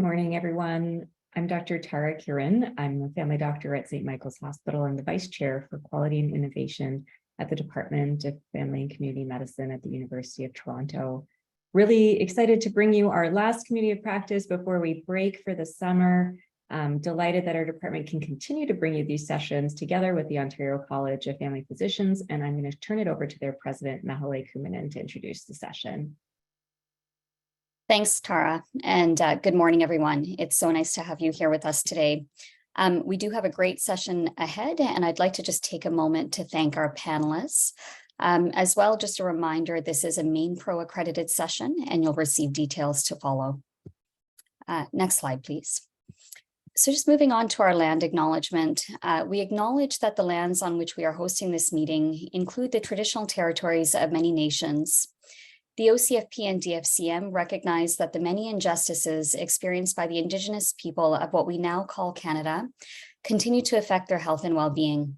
Good morning, everyone. I'm Dr. Tara Kiran. I'm a family doctor at St. Michael's Hospital and the Vice Chair for Quality and Innovation at the Department of Family and Community Medicine at the University of Toronto. Really excited to bring you our last community of practice before we break for the summer. I'm delighted that our department can continue to bring you these sessions together with the Ontario College of Family Physicians, and I'm going to turn it over to their president, Mehalay Kuminen, to introduce the session. Thanks, Tara, and good morning, everyone. It's so nice to have you here with us today. We do have a great session ahead, and I'd like to just take a moment to thank our panelists. As well, just a reminder, this is a MainPro accredited session, and you'll receive details to follow. Next slide, please. So just moving on to our land acknowledgement, we acknowledge that the lands on which we are hosting this meeting include the traditional territories of many nations. The OCFP and DFCM recognize that the many injustices experienced by the Indigenous people of what we now call Canada continue to affect their health and well-being.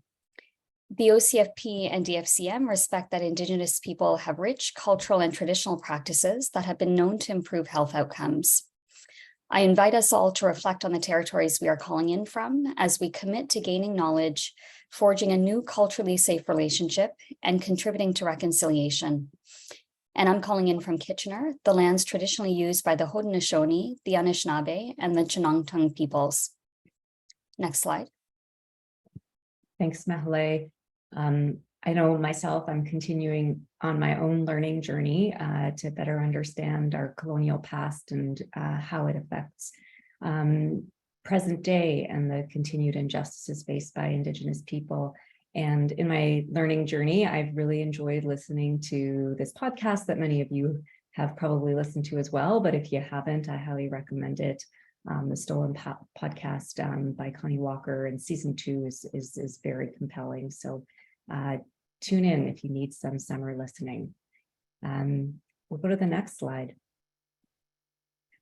The OCFP and DFCM respect that Indigenous people have rich cultural and traditional practices that have been known to improve health outcomes. I invite us all to reflect on the territories we are calling in from as we commit to gaining knowledge, forging a new culturally safe relationship, and contributing to reconciliation. And I'm calling in from Kitchener, the lands traditionally used by the Haudenosaunee, the Anishinaabe, and the Chinongtung peoples. Next slide. Thanks, Mehalay. I know myself, I'm continuing on my own learning journey to better understand our colonial past and how it affects present day and the continued injustices faced by Indigenous people. And in my learning journey, I've really enjoyed listening to this podcast that many of you have probably listened to as well. But if you haven't, I highly recommend it. The Stolen podcast by Connie Walker, and season 2 is very compelling. So tune in if you need some summer listening. We'll go to the next slide.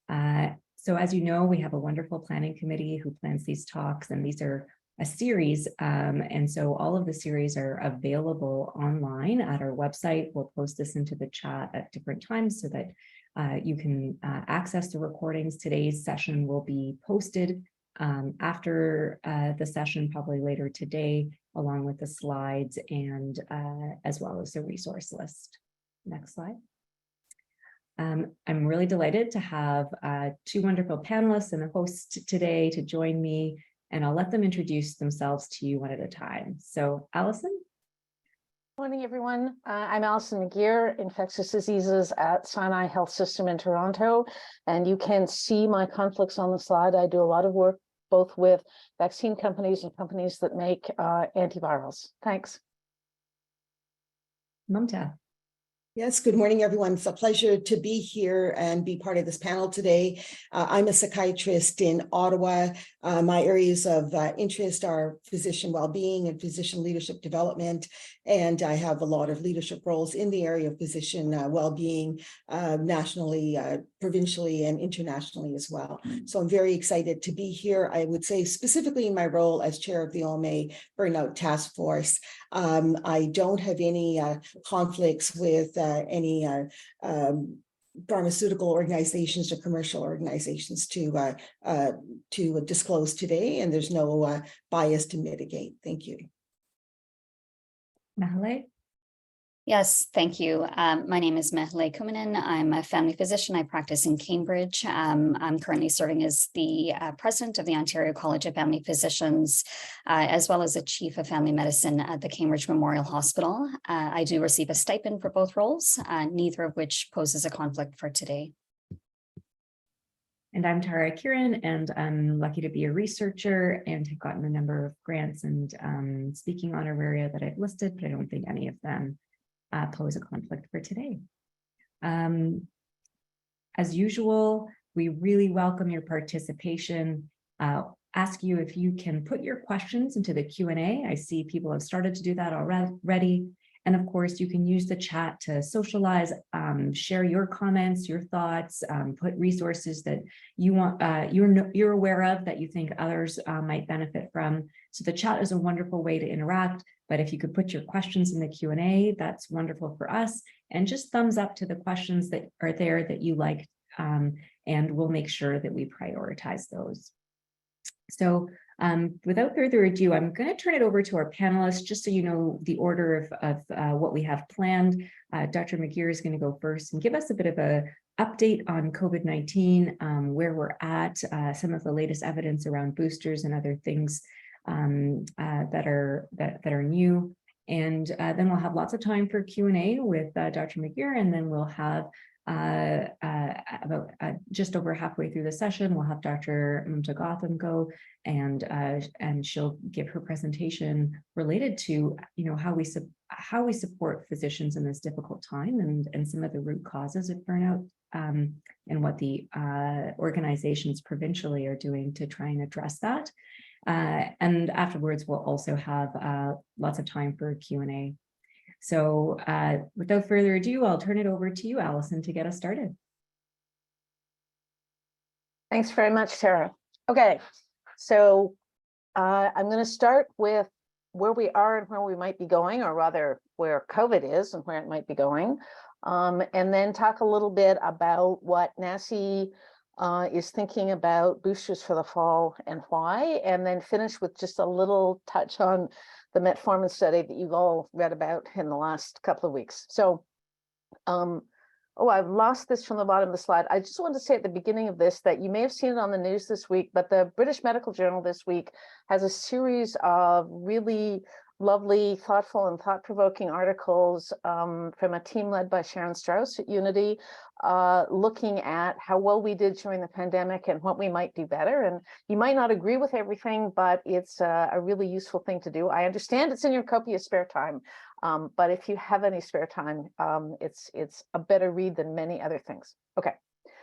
So as you know, we have a wonderful planning committee who plans these talks, and these are a series, and so all of the series are available online at our website. We'll post this into the chat at different times so that you can access the recordings. Today's session will be posted after the session, probably later today, along with the slides and as well as the resource list. Next slide. I'm really delighted to have 2 wonderful panelists and a host today to join me, and I'll let them introduce themselves to you one at a time. So, Allison? Morning, everyone. I'm Allison McGeer, infectious diseases at Sinai Health System in Toronto, and you can see my conflicts on the slide. I do a lot of work both with vaccine companies and companies that make antivirals. Thanks. Mamta. Yes, good morning, everyone. It's a pleasure to be here and be part of this panel today. I'm a psychiatrist in Ottawa. My areas of interest are physician well-being and physician leadership development, and I have a lot of leadership roles in the area of physician well-being nationally, provincially, and internationally as well. So I'm very excited to be here. I would say specifically in my role as chair of the OMA Burnout Task Force, I don't have any conflicts with any pharmaceutical organizations or commercial organizations to disclose today, and there's no bias to mitigate. Thank you. Mehalay? Yes, thank you. My name is Mehalay Kuminen. I'm a family physician. I practice in Cambridge. I'm currently serving as the president of the Ontario College of Family Physicians, as well as a chief of family medicine at the Cambridge Memorial Hospital. I do receive a stipend for both roles, neither of which poses a conflict for today. And I'm Tara Kiran, and I'm lucky to be a researcher and have gotten a number of grants and speaking honoraria that I've listed, but I don't think any of them pose a conflict for today. As usual, we really welcome your participation. Ask you if you can put your questions into the Q&A. I see people have started to do that already. And of course, you can use the chat to socialize, share your comments, your thoughts, put resources that you want, you're aware of that you think others might benefit from. So the chat is a wonderful way to interact. But if you could put your questions in the Q&A, that's wonderful for us. And just thumbs up to the questions that are there that you like and we'll make sure that we prioritize those. So without further ado, I'm going to turn it over to our panelists, just so you know the order of what we have planned. Dr. McGeer is going to go first and give us a bit of a update on COVID-19, where we're at, some of the latest evidence around boosters and other things that are new. And then we'll have lots of time for Q&A with Dr. McGeer, and then we'll have about just over halfway through the session, we'll have Dr. Mamta Gautam go, and she'll give her presentation related to how we support physicians in this difficult time, and some of the root causes of burnout, and what the organizations provincially are doing to try and address that. And afterwards, we'll also have lots of time for Q&A. So without further ado, I'll turn it over to you, Allison, to get us started. Thanks very much, Tara. Okay, so I'm going to start with where we are and where we might be going, or rather where COVID is and where it might be going, and then talk a little bit about what NACI is thinking about boosters for the fall and why, and then finish with just a little touch on the metformin study that you've all read about in the last couple of weeks. So, oh, I've lost this from the bottom of the slide. I just wanted to say at the beginning of this that you may have seen it on the news this week, but the British Medical Journal this week has a series of really lovely, thoughtful, and thought-provoking articles from a team led by Sharon Strauss at Unity, looking at how well we did during the pandemic and what we might do better. And you might not agree with everything, but it's a really useful thing to do. I understand it's in your copious spare time, but if you have any spare time, it's a better read than many other things. Okay,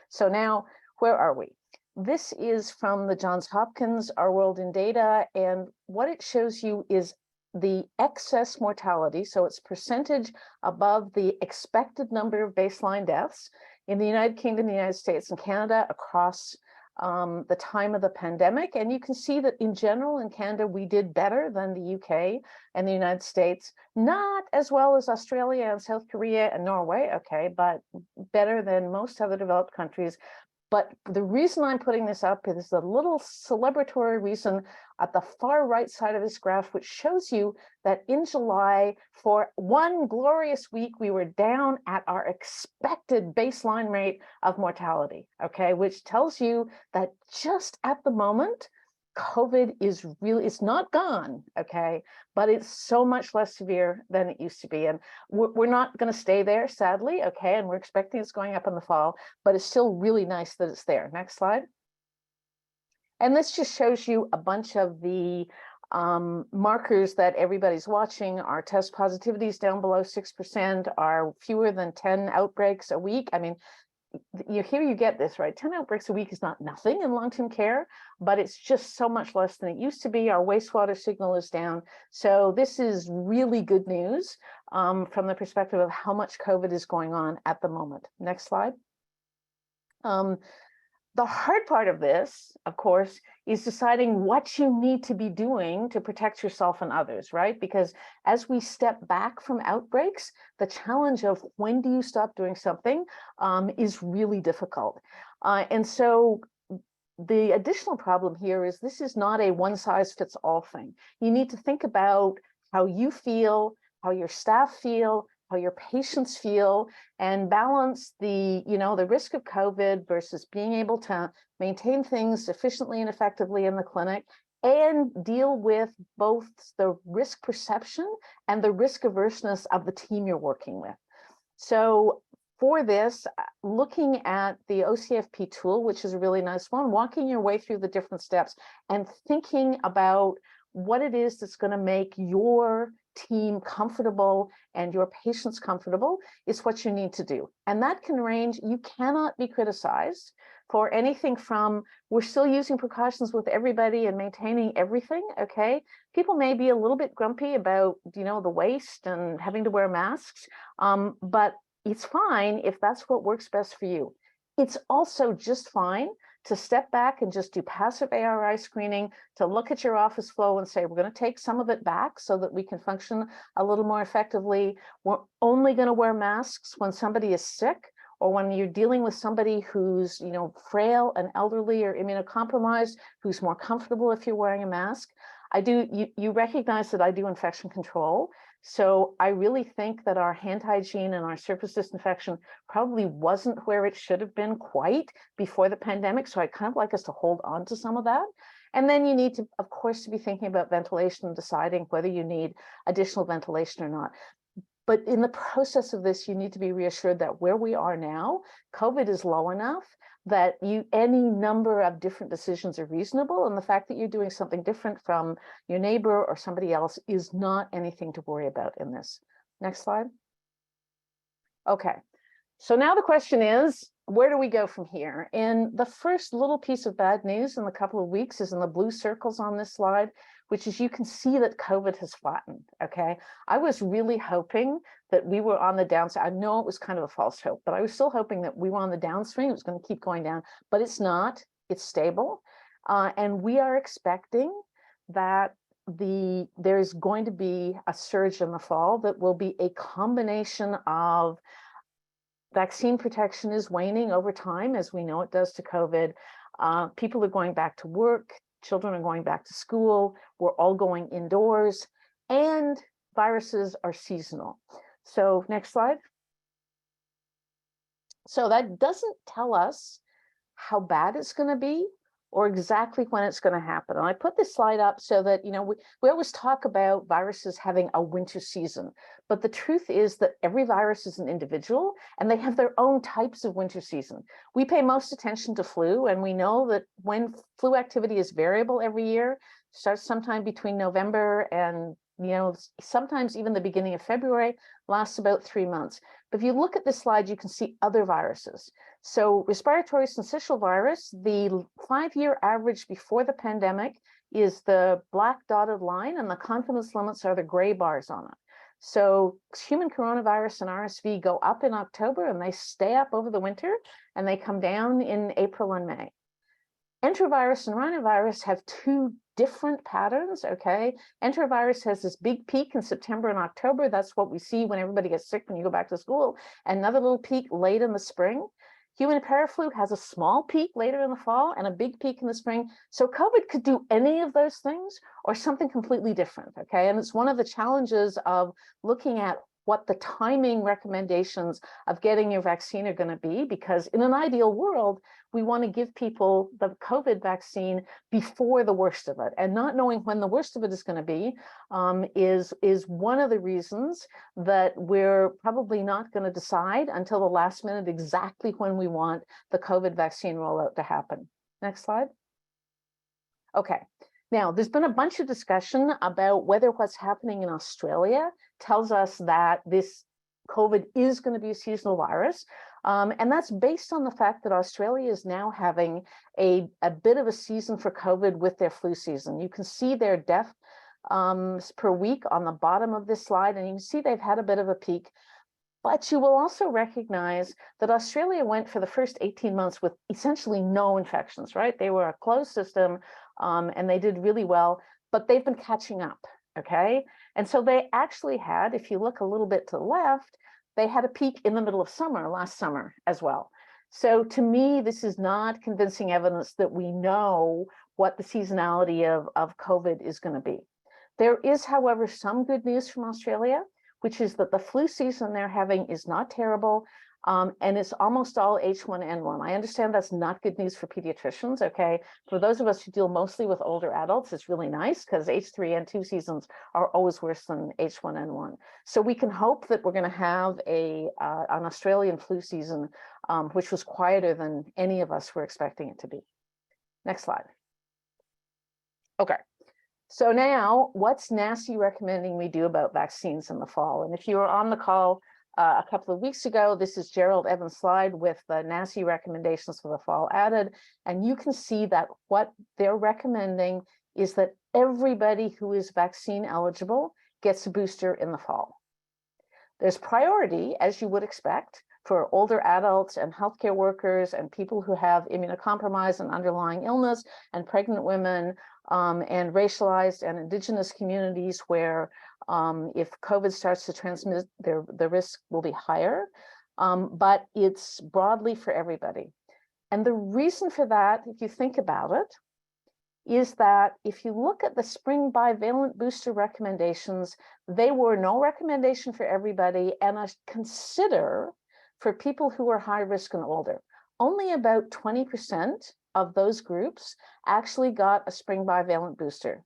so now where are we? This is from the Johns Hopkins, Our World in Data, and what it shows you is the excess mortality, so it's percentage above the expected number of baseline deaths in the United Kingdom, the United States, and Canada across the time of the pandemic. And you can see that in general in Canada, we did better than the UK and the United States, not as well as Australia and South Korea and Norway, okay, but better than most other developed countries. But the reason I'm putting this up is a little celebratory reason at the far right side of this graph, which shows you that in July, for one glorious week, we were down at our expected baseline rate of mortality, okay, which tells you that just at the moment, COVID is really, it's not gone, okay, but it's so much less severe than it used to be. And we're not going to stay there, sadly, okay, and we're expecting it's going up in the fall, but it's still really nice that it's there. Next slide. And this just shows you a bunch of the markers that everybody's watching. Our test positivities down below 6%, are fewer than 10 outbreaks a week. I mean, here you get this, right? 10 outbreaks a week is not nothing in long-term care, but it's just so much less than it used to be. Our wastewater signal is down. So this is really good news from the perspective of how much COVID is going on at the moment. Next slide. The hard part of this, of course, is deciding what you need to be doing to protect yourself and others, right? Because as we step back from outbreaks, the challenge of when do you stop doing something is really difficult. And so the additional problem here is this is not a one-size-fits-all thing. You need to think about how you feel, how your staff feel, how your patients feel, and balance the, the risk of COVID versus being able to maintain things efficiently and effectively in the clinic, and deal with both the risk perception and the risk averseness of the team you're working with. So for this, looking at the OCFP tool, which is a really nice one, walking your way through the different steps and thinking about what it is that's going to make your team comfortable and your patients comfortable is what you need to do. And that can range, you cannot be criticized for anything from, we're still using precautions with everybody and maintaining everything, okay? People may be a little bit grumpy about, the waste and having to wear masks, but it's fine if that's what works best for you. It's also just fine to step back and just do passive ARI screening, to look at your office flow and say, we're going to take some of it back so that we can function a little more effectively. We're only going to wear masks when somebody is sick or when you're dealing with somebody who's, you know, frail and elderly or immunocompromised, who's more comfortable if you're wearing a mask. You recognize that I do infection control. So I really think that our hand hygiene and our surface disinfection probably wasn't where it should have been quite before the pandemic. So I kind of like us to hold on to some of that. And then you need to, of course, to be thinking about ventilation and deciding whether you need additional ventilation or not. But in the process of this, you need to be reassured that where we are now, COVID is low enough that any number of different decisions are reasonable. And the fact that you're doing something different from your neighbor or somebody else is not anything to worry about in this. Next slide. Okay, so now the question is, where do we go from here? And the first little piece of bad news in the couple of weeks is in the blue circles on this slide, which is you can see that COVID has flattened, okay? I was really hoping that we were on the downside. I know it was kind of a false hope, but I was still hoping that we were on the downswing. It was going to keep going down, but it's not. It's stable. And we are expecting that there's going to be a surge in the fall that will be a combination of vaccine protection is waning over time, as we know it does to COVID. People are going back to work. Children are going back to school. We're all going indoors, and viruses are seasonal. So next slide. So that doesn't tell us how bad it's going to be or exactly when it's going to happen. And I put this slide up so that, you know, we always talk about viruses having a winter season, but the truth is that every virus is an individual and they have their own types of winter season. We pay most attention to flu, and we know that when flu activity is variable every year, starts sometime between November and, you know, sometimes even the beginning of February, lasts about 3 months. But if you look at this slide, you can see other viruses. So respiratory syncytial virus, the 5-year average before the pandemic is the black dotted line, and the confidence limits are the gray bars on it. So human coronavirus and RSV go up in October and they stay up over the winter, and they come down in April and May. Enterovirus and rhinovirus have two different patterns, okay? Enterovirus has this big peak in September and October. That's what we see when everybody gets sick when you go back to school. Another little peak late in the spring. Human paraflu has a small peak later in the fall and a big peak in the spring. So COVID could do any of those things or something completely different, okay? And it's one of the challenges of looking at what the timing recommendations of getting your vaccine are going to be, because in an ideal world, we want to give people the COVID vaccine before the worst of it, and not knowing when the worst of it is going to be is one of the reasons that we're probably not going to decide until the last minute exactly when we want the COVID vaccine rollout to happen. Next slide. Okay. Now, there's been a bunch of discussion about whether what's happening in Australia tells us that this COVID is going to be a seasonal virus. And that's based on the fact that Australia is now having a bit of a season for COVID with their flu season. You can see their death per week on the bottom of this slide, and you can see they've had a bit of a peak. But you will also recognize that Australia went for the first 18 months with essentially no infections, right? They were a closed system and they did really well, but they've been catching up, okay? And so they actually had, if you look a little bit to the left, they had a peak in the middle of summer, last summer as well. So to me, this is not convincing evidence that we know what the seasonality of COVID is going to be. There is, however, some good news from Australia, which is that the flu season they're having is not terrible, and it's almost all H1N1. I understand that's not good news for pediatricians, okay? For those of us who deal mostly with older adults, it's really nice because H3N2 seasons are always worse than H1N1. So we can hope that we're going to have an Australian flu season, which was quieter than any of us were expecting it to be. Next slide. Okay. So now, what's NACI recommending we do about vaccines in the fall? And if you were on the call a couple of weeks ago, this is Gerald Evans' slide with the NACI recommendations for the fall added. And you can see that what they're recommending is that everybody who is vaccine eligible gets a booster in the fall. There's priority, as you would expect, for older adults and healthcare workers and people who have immunocompromised and underlying illness, and pregnant women, and racialized and indigenous communities where if COVID starts to transmit, the risk will be higher. but it's broadly for everybody. And the reason for that, if you think about it, is that if you look at the spring bivalent booster recommendations, they were no recommendation for everybody and a consider for people who are high risk and older. Only about 20% of those groups actually got a spring bivalent booster.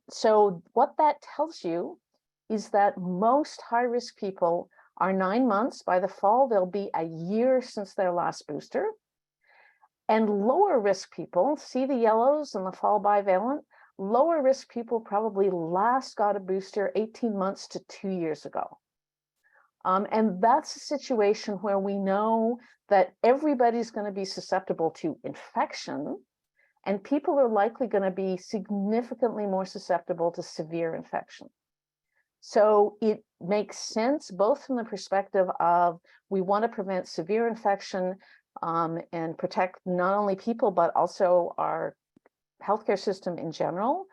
So what that tells you is that most high risk people are 9 months. By the fall, they'll be a year since their last booster. And lower risk people, see the yellows in the fall bivalent, lower risk people probably last got a booster 18 months to 2 years ago. And that's a situation where we know that everybody's going to be susceptible to infection, and people are likely going to be significantly more susceptible to severe infection. So it makes sense both from the perspective of we want to prevent severe infection and protect not only people, but also our healthcare system in general.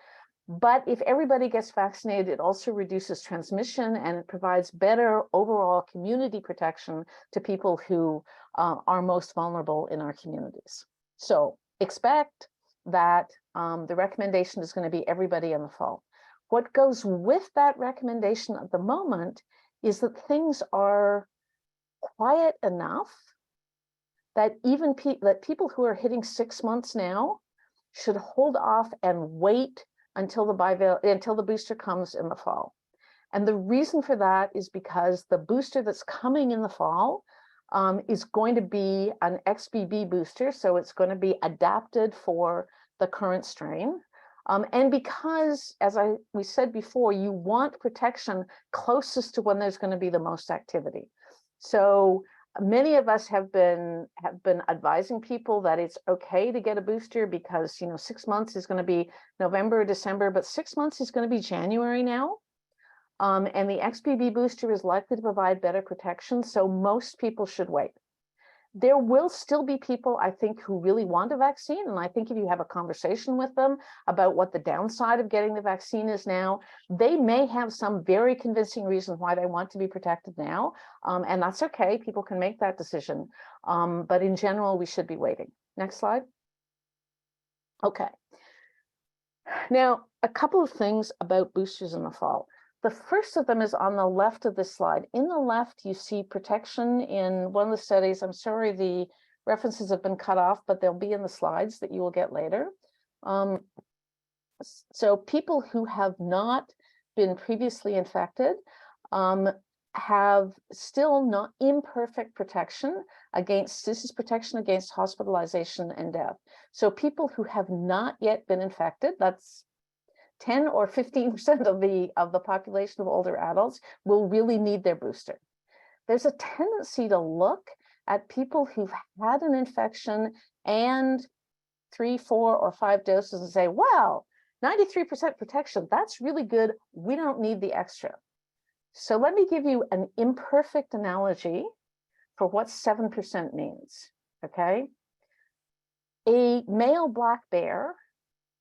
But if everybody gets vaccinated, it also reduces transmission and it provides better overall community protection to people who are most vulnerable in our communities. So expect that the recommendation is going to be everybody in the fall. What goes with that recommendation at the moment is that things are quiet enough that even people who are hitting 6 months now should hold off and wait until the booster comes in the fall. And the reason for that is because the booster that's coming in the fall is going to be an XBB booster, so it's going to be adapted for the current strain. And because, as we said before, you want protection closest to when there's going to be the most activity. So many of us have been advising people that it's okay to get a booster because 6 months is going to be November, December, but 6 months is going to be January now. And the XBB booster is likely to provide better protection, so most people should wait. There will still be people, I think, who really want a vaccine. And I think if you have a conversation with them about what the downside of getting the vaccine is now, they may have some very convincing reason why they want to be protected now. And that's okay. People can make that decision. But in general, we should be waiting. Next slide. Okay. Now, a couple of things about boosters in the fall. The first of them is on the left of this slide. In the left, you see protection in one of the studies. I'm sorry, the references have been cut off, but they'll be in the slides that you will get later. So people who have not been previously infected have still not imperfect protection against, this is protection against hospitalization and death. So people who have not yet been infected, that's 10 or 15% of the population of older adults, will really need their booster. There's a tendency to look at people who've had an infection and 3, 4, or 5 doses and say, wow, 93% protection, that's really good. We don't need the extra. So let me give you an imperfect analogy for what 7% means, okay? A male black bear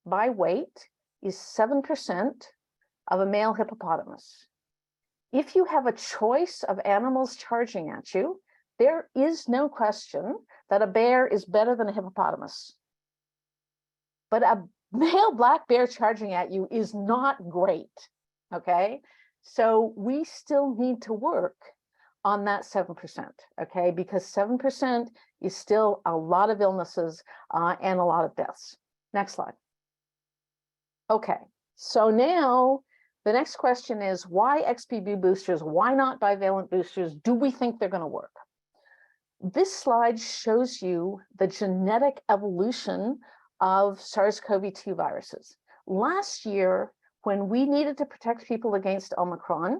by weight is 7% of a male hippopotamus. If you have a choice of animals charging at you, there is no question that a bear is better than a hippopotamus. But a male black bear charging at you is not great, okay? So we still need to work on that 7%, okay? Because 7% is still a lot of illnesses and a lot of deaths. Next slide. Okay, so now the next question is why XBB boosters? Why not bivalent boosters? Do we think they're going to work? This slide shows you the genetic evolution of SARS-CoV-2 viruses. Last year, when we needed to protect people against Omicron,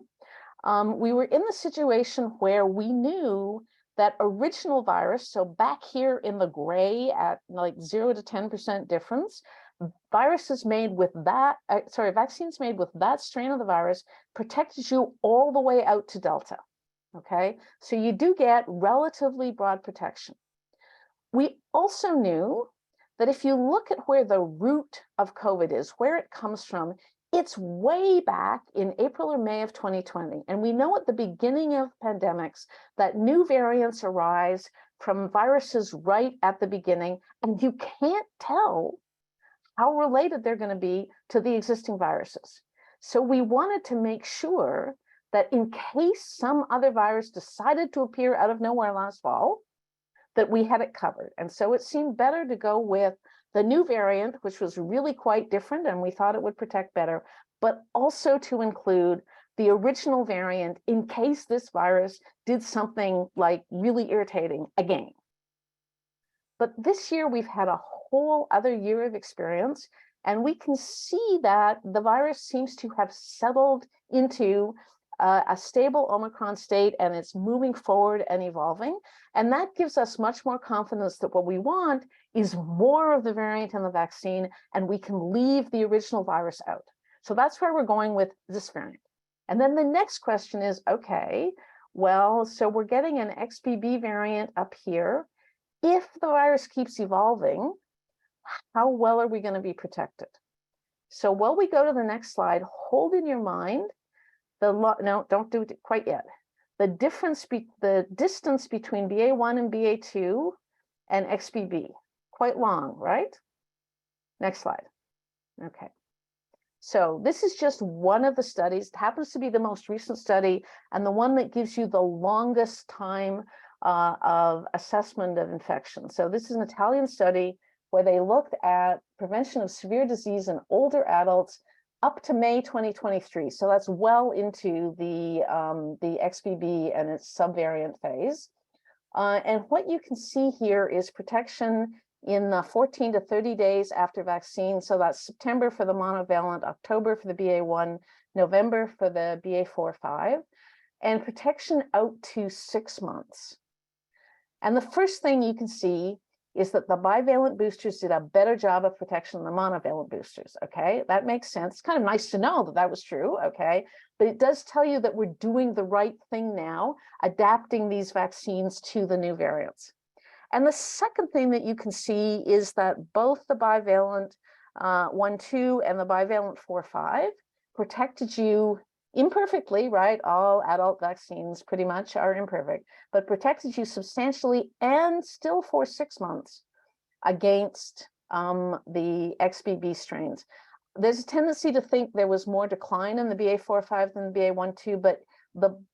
we were in the situation where we knew that original virus, so back here in the gray at like 0 to 10% difference, vaccines made with that strain of the virus protected you all the way out to Delta, okay? So you do get relatively broad protection. We also knew that if you look at where the root of COVID is, where it comes from, It's way back in April or May of 2020. And we know at the beginning of pandemics that new variants arise from viruses right at the beginning, and you can't tell how related they're going to be to the existing viruses. So we wanted to make sure that in case some other virus decided to appear out of nowhere last fall, that we had it covered. And so it seemed better to go with the new variant, which was really quite different, and we thought it would protect better, but also to include the original variant in case this virus did something like really irritating again. But this year we've had a whole other year of experience, and we can see that the virus seems to have settled into a stable Omicron state, and it's moving forward and evolving. And that gives us much more confidence that what we want is more of the variant in the vaccine, and we can leave the original virus out. So that's where we're going with this variant. And then the next question is, okay, well, so we're getting an XBB variant up here. If the virus keeps evolving, how well are we going to be protected? So while we go to the next slide, hold in your mind no, don't do it quite yet. The distance between BA1 and BA2 and XBB, quite long, right? Next slide. Okay. So this is just one of the studies. It happens to be the most recent study and the one that gives you the longest time of assessment of infection. So this is an Italian study where they looked at prevention of severe disease in older adults up to May 2023. So that's well into the XBB and its subvariant phase. And what you can see here is protection in the 14 to 30 days after vaccine. So that's September for the monovalent, October for the BA1, November for the BA4-5, and protection out to 6 months. And the first thing you can see is that the bivalent boosters did a better job of protection than the monovalent boosters, okay? That makes sense. It's kind of nice to know that that was true, okay? But it does tell you that we're doing the right thing now, adapting these vaccines to the new variants. And the second thing that you can see is that both the bivalent 1-2 and the bivalent 4-5 protected you imperfectly, right? All adult vaccines pretty much are imperfect, but protected you substantially and still for 6 months against the XBB strains. There's a tendency to think there was more decline in the BA4-5 than the BA1-2, but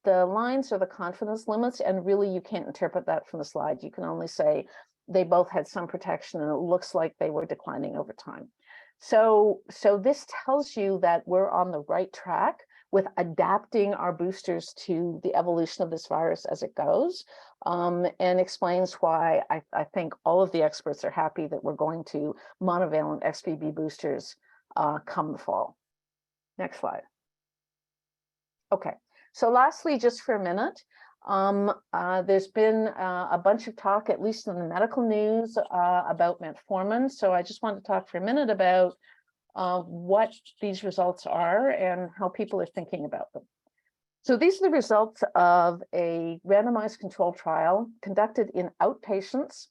the lines are the confidence limits, and really you can't interpret that from the slide. You can only say they both had some protection and it looks like they were declining over time. So this tells you that we're on the right track with adapting our boosters to the evolution of this virus as it goes, and explains why I think all of the experts are happy that we're going to monovalent XBB boosters come the fall. Next slide. Okay, so lastly, just for a minute, there's been a bunch of talk, at least in the medical news, about metformin. So I just want to talk for a minute about what these results are and how people are thinking about them. So these are the results of a randomized controlled trial conducted in outpatients,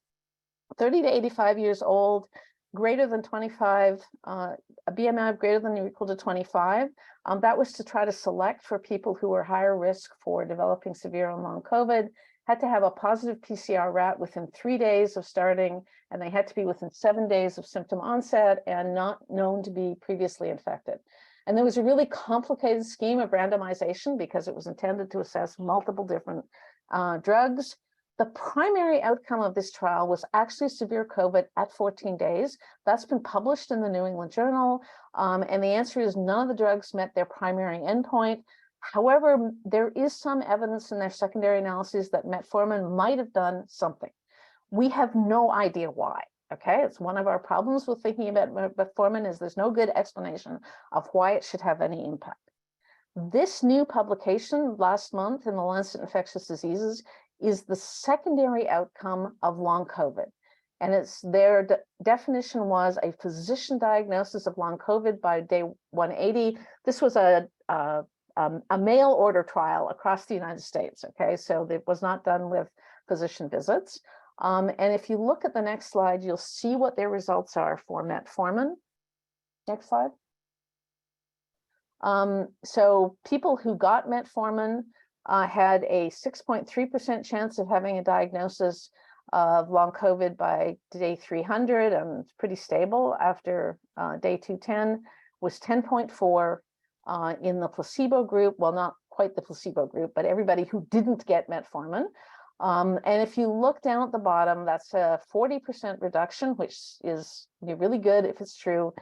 30 to 85 years old, greater than 25, a BMI of greater than or equal to 25. That was to try to select for people who were higher risk for developing severe and long COVID, had to have a positive PCR rat within 3 days of starting, and they had to be within 7 days of symptom onset and not known to be previously infected. And there was a really complicated scheme of randomization because it was intended to assess multiple different drugs. The primary outcome of this trial was actually severe COVID at 14 days. That's been published in the New England Journal. And the answer is none of the drugs met their primary endpoint. However, there is some evidence in their secondary analyses that metformin might have done something. We have no idea why. Okay, it's one of our problems with thinking about metformin is there's no good explanation of why it should have any impact. This new publication last month in the Lancet Infectious Diseases is the secondary outcome of long COVID. And it's their definition was a physician diagnosis of long COVID by day 180. This was a mail order trial across the United States. Okay, so it was not done with physician visits. And if you look at the next slide, you'll see what their results are for metformin. Next slide. So people who got metformin had a 6.3% chance of having a diagnosis of long COVID by day 300, and it's pretty stable after day 210, was 10.4 in the placebo group. Well, not quite the placebo group, but everybody who didn't get metformin. And if you look down at the bottom, that's a 40% reduction, which is really good if it's true.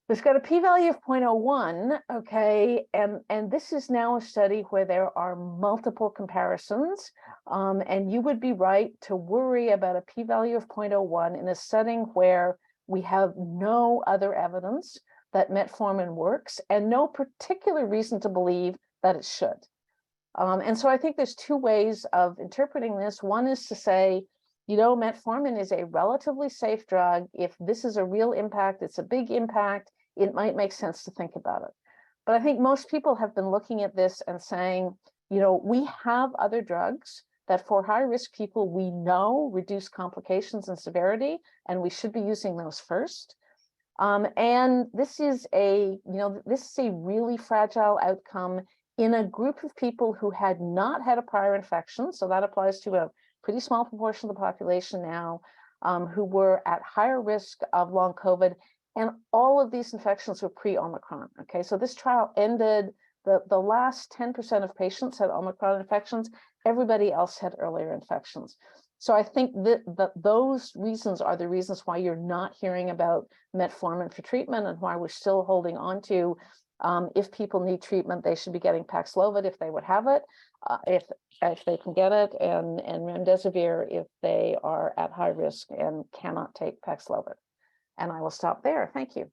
It's got a p-value of 0.01, okay, and this is now a study where there are multiple comparisons, and you would be right to worry about a p-value of 0.01 in a setting where we have no other evidence that metformin works and no particular reason to believe that it should. And so I think there's two ways of interpreting this. One is to say, you know, metformin is a relatively safe drug. If this is a real impact, it's a big impact, it might make sense to think about it. But I think most people have been looking at this and saying, you know, we have other drugs that for high-risk people we know reduce complications and severity, and we should be using those first. And this is a really fragile outcome in a group of people who had not had a prior infection. So that applies to a pretty small proportion of the population now, who were at higher risk of long COVID. And all of these infections were pre-Omicron. Okay, so this trial ended, the last 10% of patients had Omicron infections. Everybody else had earlier infections. So I think that those reasons are the reasons why you're not hearing about metformin for treatment, and why we're still holding on to, if people need treatment, they should be getting Paxlovid if they would have it, if they can get it, and remdesivir if they are at high risk and cannot take Paxlovid. And I will stop there. Thank you.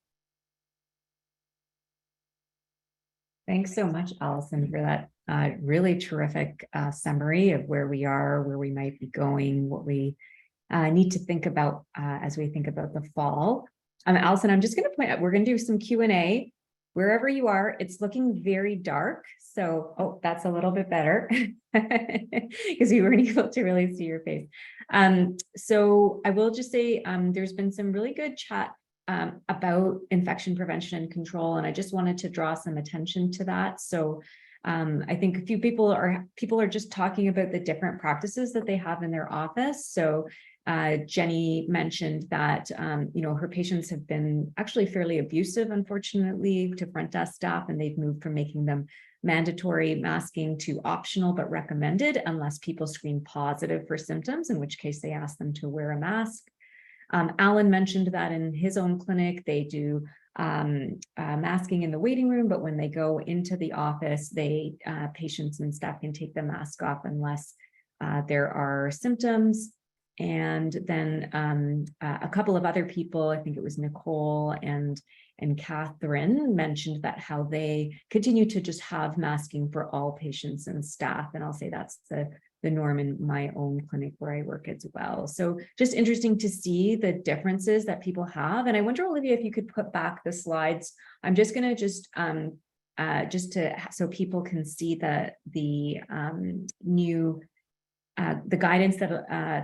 Thanks so much, Allison, for that really terrific summary of where we are, where we might be going, what we need to think about as we think about the fall. Allison, I'm just going to point out, we're going to do some Q&A. Wherever you are, it's looking very dark. So, oh, that's a little bit better because we weren't able to really see your face. So I will just say there's been some really good chat about infection prevention and control, and I just wanted to draw some attention to that. So I think a few people are just talking about the different practices that they have in their office. So Jenny mentioned that her patients have been actually fairly abusive, unfortunately, to front desk staff, and they've moved from making them mandatory masking to optional but recommended unless people screen positive for symptoms, in which case they ask them to wear a mask. Alan mentioned that in his own clinic, they do masking in the waiting room, but when they go into the office, patients and staff can take the mask off unless there are symptoms. And then a couple of other people, I think it was Nicole and Catherine, mentioned that how they continue to just have masking for all patients and staff. And I'll say that's the norm in my own clinic where I work as well. So just interesting to see the differences that people have. And I wonder, Olivia, if you could put back the slides. I'm just going to so people can see the new the guidance that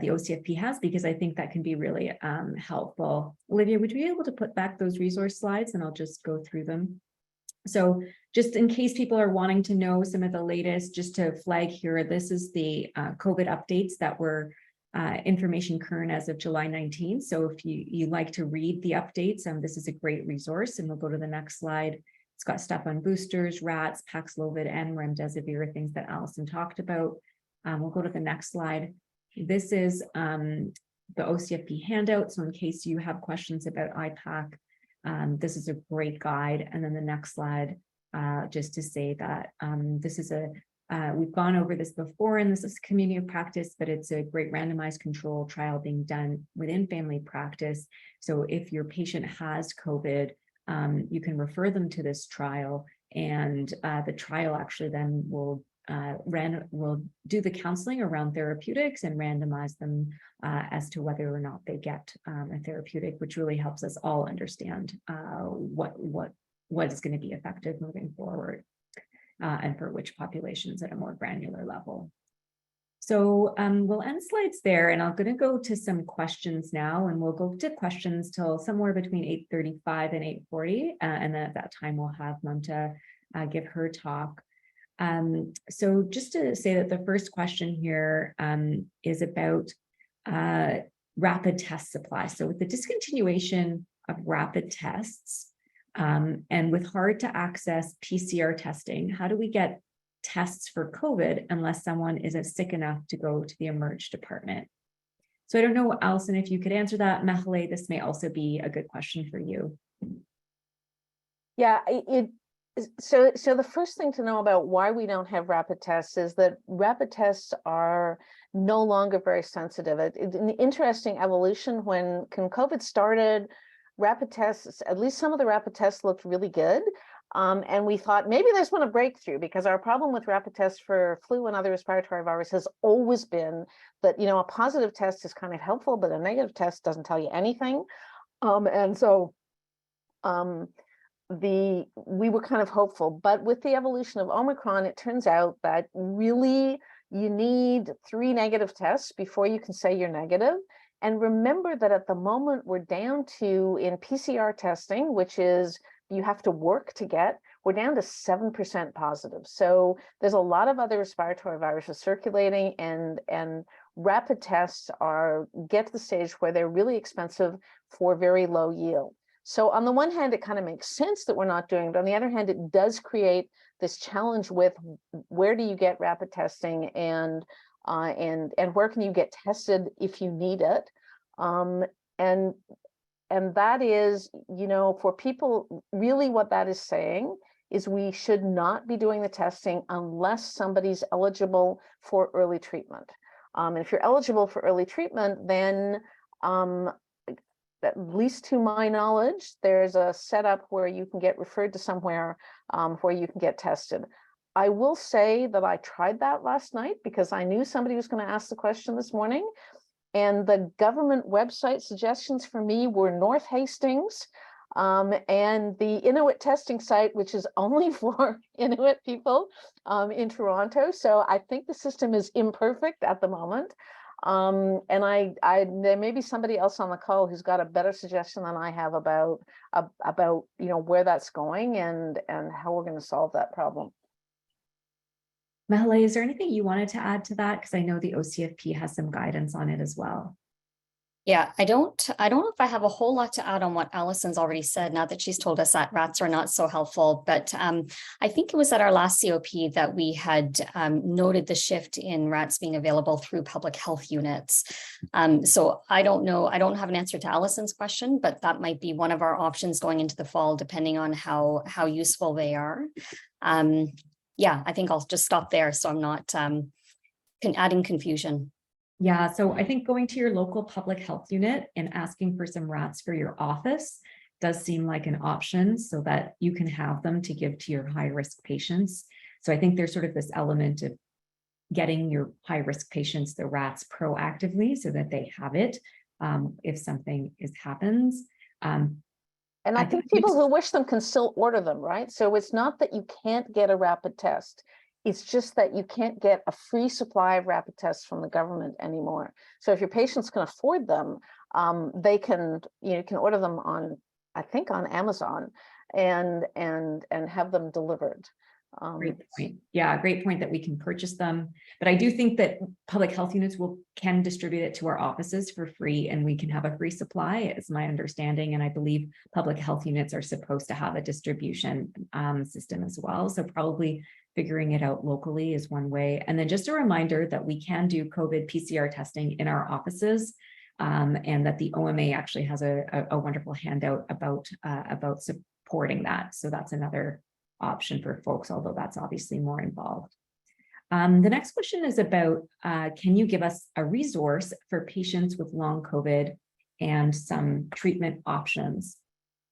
the OCFP has, because I think that can be really helpful. Olivia, would you be able to put back those resource slides, and I'll just go through them. So just in case people are wanting to know some of the latest, just to flag here, this is the COVID updates that were information current as of July 19th. So if you like to read the updates, this is a great resource, and we'll go to the next slide. It's got stuff on boosters, RATs, Paxlovid, and remdesivir, things that Allison talked about. We'll go to the next slide. This is the OCFP handout. So in case you have questions about IPAC, this is a great guide. And then the next slide, just to say that this is we've gone over this before, and this is community of practice, but it's a great randomized control trial being done within family practice. So if your patient has COVID, you can refer them to this trial, and the trial actually then will do the counseling around therapeutics and randomize them as to whether or not they get a therapeutic, which really helps us all understand what is going to be effective moving forward and for which populations at a more granular level. So we'll end slides there, and I'm going to go to some questions now, and we'll go to questions till somewhere between 8:35 and 8:40, and then at that time we'll have Mamta give her talk. So just to say that the first question here is about rapid test supply. So with the discontinuation of rapid tests and with hard to access PCR testing, how do we get tests for COVID unless someone isn't sick enough to go to the emerge department? So I don't know, Alison, if you could answer that. Mehle, this may also be a good question for you. Yeah, so the first thing to know about why we don't have rapid tests is that rapid tests are no longer very sensitive. It's an interesting evolution. When COVID started, rapid tests, at least some of the rapid tests looked really good. And we thought maybe there's been a breakthrough, because our problem with rapid tests for flu and other respiratory viruses has always been that, a positive test is kind of helpful, but a negative test doesn't tell you anything. And so we were kind of hopeful, but with the evolution of Omicron, it turns out that really you need 3 negative tests before you can say you're negative. And remember that at the moment we're down to, in PCR testing, which is you have to work to get, we're down to 7% positive. So there's a lot of other respiratory viruses circulating, and rapid tests get to the stage where they're really expensive for very low yield. So on the one hand, it kind of makes sense that we're not doing it. On the other hand, it does create this challenge with where do you get rapid testing, and where can you get tested if you need it? And that is, for people, really what that is saying is we should not be doing the testing unless somebody's eligible for early treatment. And if you're eligible for early treatment, then at least to my knowledge, there's a setup where you can get referred to somewhere where you can get tested. I will say that I tried that last night because I knew somebody was going to ask the question this morning. And the government website suggestions for me were North Hastings and the Inuit testing site, which is only for Inuit people in Toronto. So I think the system is imperfect at the moment. And there may be somebody else on the call who's got a better suggestion than I have about where that's going and how we're going to solve that problem. Mehle, is there anything you wanted to add to that? Because I know the OCFP has some guidance on it as well. Yeah, I don't know if I have a whole lot to add on what Alison's already said, now that she's told us that rats are not so helpful. But I think it was at our last COP that we had noted the shift in rats being available through public health units. So I don't know, I don't have an answer to Alison's question, but that might be one of our options going into the fall, depending on how useful they are. Yeah, I think I'll just stop there so I'm not adding confusion. Yeah, so I think going to your local public health unit and asking for some rats for your office does seem like an option so that you can have them to give to your high-risk patients. So I think there's sort of this element of getting your high-risk patients the rats proactively so that they have it if something happens. And I think people who wish them can still order them, right? So it's not that you can't get a rapid test. It's just that you can't get a free supply of rapid tests from the government anymore. So if your patients can afford them, they can, you can order them on, I think, on Amazon and have them delivered. Great point. Yeah, great point that we can purchase them. But I do think that public health units can distribute it to our offices for free, and we can have a free supply, is my understanding. And I believe public health units are supposed to have a distribution system as well. So probably figuring it out locally is one way. And then just a reminder that we can do COVID PCR testing in our offices, and that the OMA actually has a wonderful handout about supporting that. So that's another option for folks, although that's obviously more involved. The next question is about, can you give us a resource for patients with long COVID and some treatment options?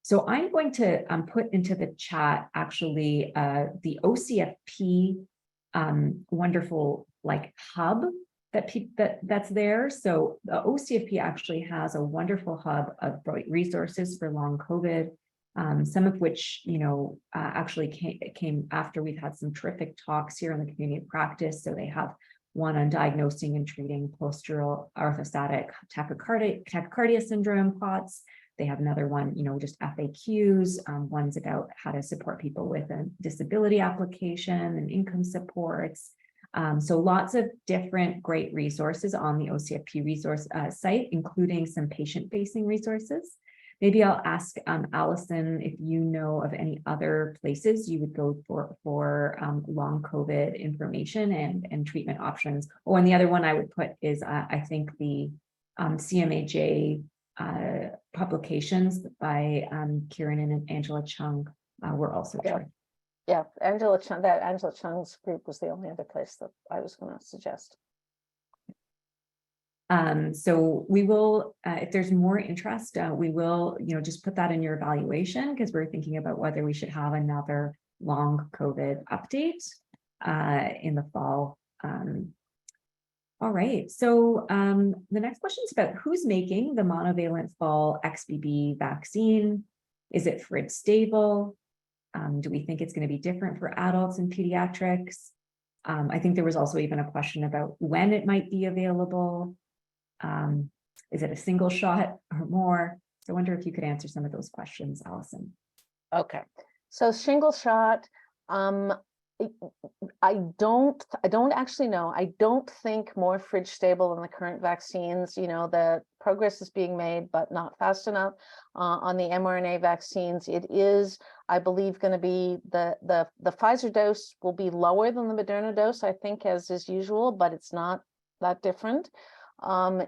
So I'm going to put into the chat actually the OCFP wonderful hub that's there. So the OCFP actually has a wonderful hub of resources for long COVID. Some of which, actually came after we've had some terrific talks here on the community of practice. So they have one on diagnosing and treating postural orthostatic tachycardia syndrome, POTS. They have another one, just FAQs. One's about how to support people with a disability application and income supports. So lots of different great resources on the OCFP resource site, including some patient-facing resources. Maybe I'll ask Allison if you know of any other places you would go for long COVID information and treatment options. Oh, and the other one I would put is I think the CMAJ publications by Kieran and Angela Chung were also terrific. Yeah, Angela Chung's group was the only other place that I was going to suggest. So we will, if there's more interest, we will, just put that in your evaluation, because we're thinking about whether we should have another long COVID update in the fall. All right, so the next question is about who's making the monovalent fall XBB vaccine. Is it fridge stable? Do we think it's going to be different for adults and pediatrics? I think there was also even a question about when it might be available. Is it a single shot or more? So I wonder if you could answer some of those questions, Allison. Okay, so single shot. I don't actually know. I don't think more fridge stable than the current vaccines. The progress is being made, but not fast enough on the mRNA vaccines. It is, I believe, going to be the Pfizer dose will be lower than the Moderna dose, I think, as is usual, but it's not that different. And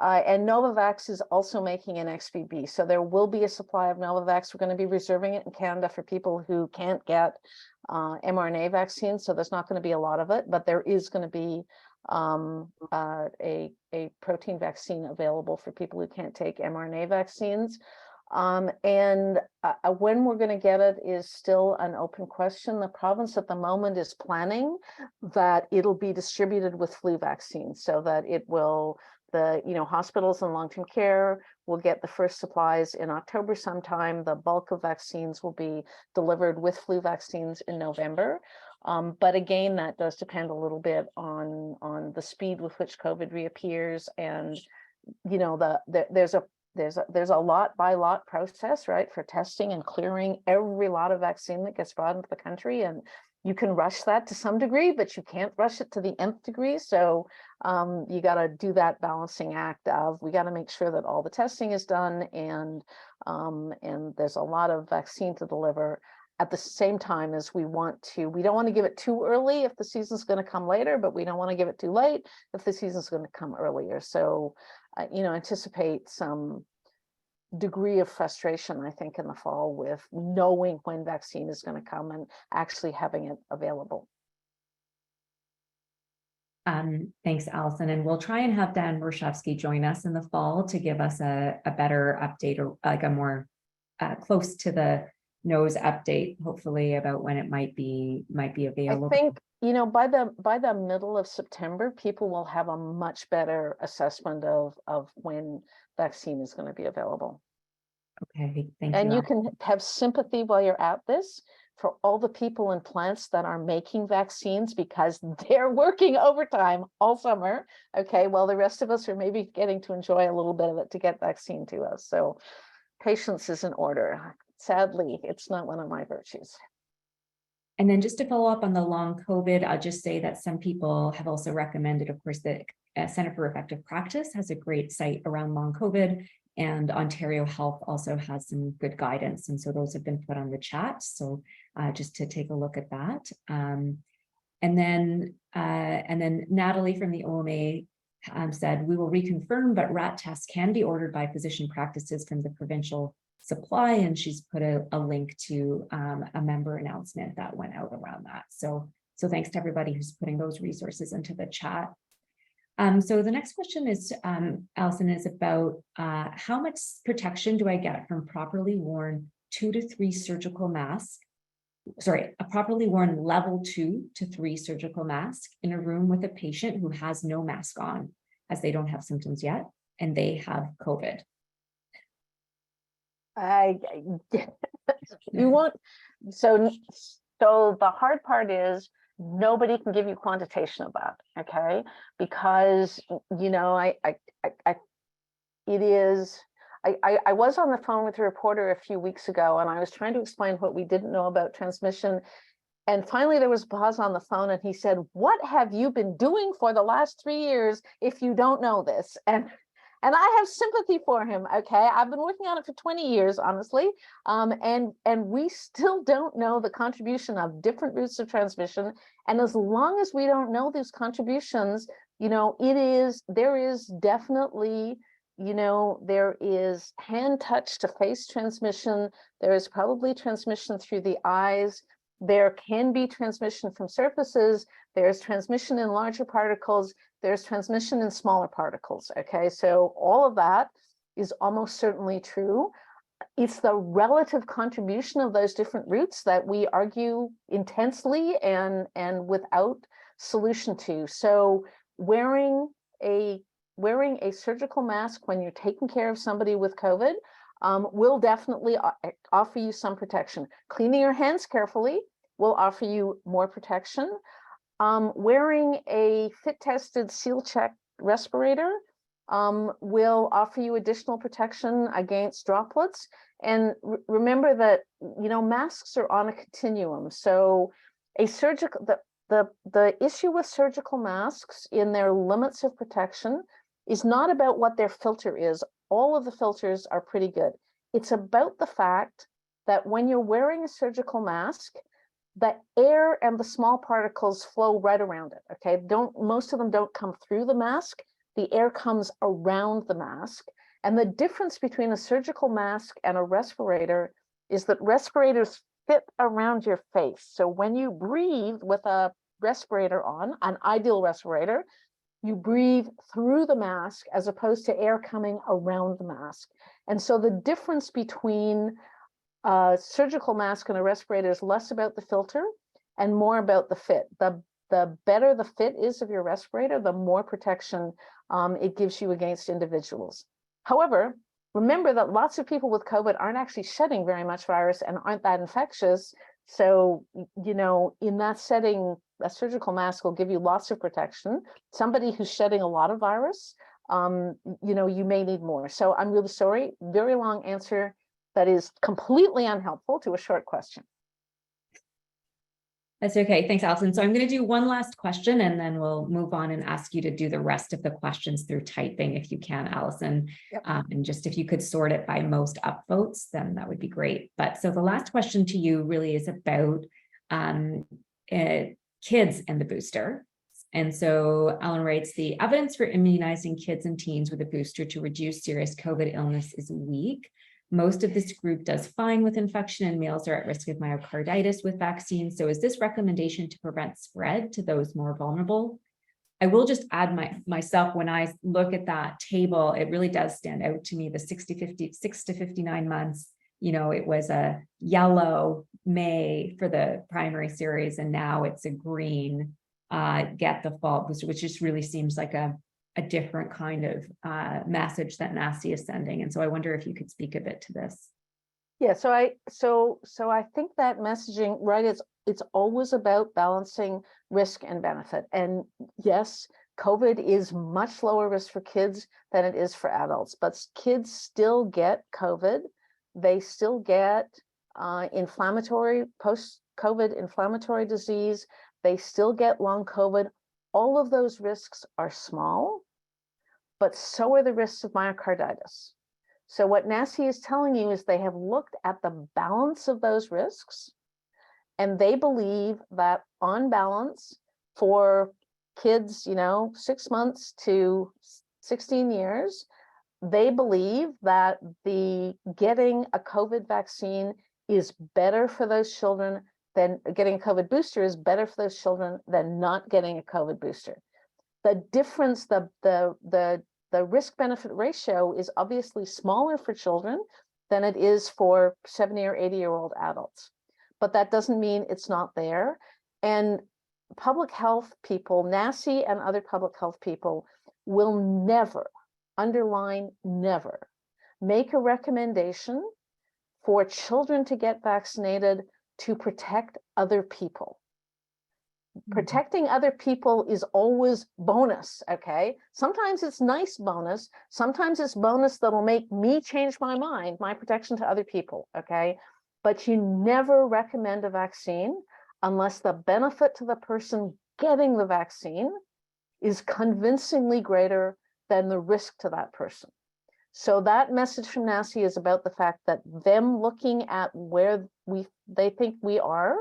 Novavax is also making an XBB. So there will be a supply of Novavax. We're going to be reserving it in Canada for people who can't get mRNA vaccines. So there's not going to be a lot of it, but there is going to be a protein vaccine available for people who can't take mRNA vaccines. When we're going to get it is still an open question. The province at the moment is planning that it'll be distributed with flu vaccines, so that it will, hospitals and long-term care will get the first supplies in October sometime. The bulk of vaccines will be delivered with flu vaccines in November. But again, that does depend a little bit on the speed with which COVID reappears, and there's a lot by lot process, right, for testing and clearing every lot of vaccine that gets brought into the country. And you can rush that to some degree, but you can't rush it to the nth degree. So you got to do that balancing act of, we got to make sure that all the testing is done, and there's a lot of vaccine to deliver at the same time as we don't want to give it too early if the season's going to come later, but we don't want to give it too late if the season's going to come earlier. So anticipate some degree of frustration, I think, in the fall with knowing when vaccine is going to come and actually having it available. Thanks, Allison. And we'll try and have Dan Warshawski join us in the fall to give us a better update, or like a more close to the nose update, hopefully, about when it might be available. I think, by the middle of September, people will have a much better assessment of when vaccine is going to be available. Okay, thank you. And you can have sympathy while you're at this for all the people in plants that are making vaccines, because they're working overtime all summer. Okay, well, the rest of us are maybe getting to enjoy a little bit of it to get vaccine to us. So patience is in order. Sadly, it's not one of my virtues. And then just to follow up on the long COVID, I'll just say that some people have also recommended, of course, that Center for Effective Practice has a great site around long COVID, and Ontario Health also has some good guidance. And so those have been put on the chat. So just to take a look at that. And then Natalie from the OMA said, we will reconfirm, but rat tests can be ordered by physician practices from the provincial supply, and she's put a link to a member announcement that went out around that. So thanks to everybody who's putting those resources into the chat. So the next question is, Allison, is about how much protection do I get from properly worn 2 to 3 surgical masks? Sorry, a properly worn level 2 to 3 surgical mask in a room with a patient who has no mask on, as they don't have symptoms yet and they have COVID. You want, so the hard part is Nobody can give you quantitation of that, okay? Because, you know, I was on the phone with a reporter a few weeks ago, and I was trying to explain what we didn't know about transmission. And finally, there was a pause on the phone, and he said, "What have you been doing for the last 3 years if you don't know this?" And I have sympathy for him. Okay, I've been working on it for 20 years, honestly, and we still don't know the contribution of different routes of transmission. And as long as we don't know these contributions, you know, there is definitely, you know, there is hand touch to face transmission. There is probably transmission through the eyes. There can be transmission from surfaces. There's transmission in larger particles. There's transmission in smaller particles. Okay, so all of that is almost certainly true. It's the relative contribution of those different routes that we argue intensely and without solution to. So wearing a surgical mask when you're taking care of somebody with COVID will definitely offer you some protection. Cleaning your hands carefully will offer you more protection. Wearing a fit-tested seal-check respirator will offer you additional protection against droplets. And remember that, you know, masks are on a continuum. So the issue with surgical masks in their limits of protection is not about what their filter is. All of the filters are pretty good. It's about the fact that when you're wearing a surgical mask, the air and the small particles flow right around it. Okay, most of them don't come through the mask. The air comes around the mask. And the difference between a surgical mask and a respirator is that respirators fit around your face. So when you breathe with a respirator on, an ideal respirator, you breathe through the mask as opposed to air coming around the mask. And so the difference between a surgical mask and a respirator is less about the filter and more about the fit. The better the fit is of your respirator, the more protection it gives you against individuals. However, remember that lots of people with COVID aren't actually shedding very much virus and aren't that infectious. So, you know, in that setting, a surgical mask will give you lots of protection. Somebody who's shedding a lot of virus, you know, you may need more. So I'm really sorry, very long answer that is completely unhelpful to a short question. That's okay. Thanks, Alison. So I'm going to do one last question and then we'll move on and ask you to do the rest of the questions through typing if you can, Alison. Yep. And just if you could sort it by most upvotes, then that would be great. But so the last question to you really is about kids and the booster. And so Alan writes, the evidence for immunizing kids and teens with a booster to reduce serious COVID illness is weak. Most of this group does fine with infection and males are at risk of myocarditis with vaccines. So is this recommendation to prevent spread to those more vulnerable? I will just add myself, when I look at that table, it really does stand out to me, the 6 to 59 months, you know, it was a yellow May for the primary series, and now it's a green get the fall booster, which just really seems like a different kind of message that NACI is sending. And so I wonder if you could speak a bit to this. Yeah, so I think that messaging, right, it's always about balancing risk and benefit. And yes, COVID is much lower risk for kids than it is for adults, but kids still get COVID. They still get inflammatory, post-COVID inflammatory disease. They still get long COVID. All of those risks are small, but so are the risks of myocarditis. So what NACI is telling you is they have looked at the balance of those risks, and they believe that on balance for kids, you know, 6 months to 16 years, they believe that the getting a COVID vaccine is better for those children than getting a COVID booster is better for those children than not getting a COVID booster. The difference, the risk benefit ratio is obviously smaller for children than it is for 70 or 80-year-old adults. But that doesn't mean it's not there. And public health people, NACI and other public health people, will never, underline never, make a recommendation for children to get vaccinated to protect other people. Protecting other people is always bonus, okay? Sometimes it's nice bonus. Sometimes it's bonus that'll make me change my mind, my protection to other people, okay? But you never recommend a vaccine unless the benefit to the person getting the vaccine is convincingly greater than the risk to that person. So that message from NACI is about the fact that them looking at where they think we are,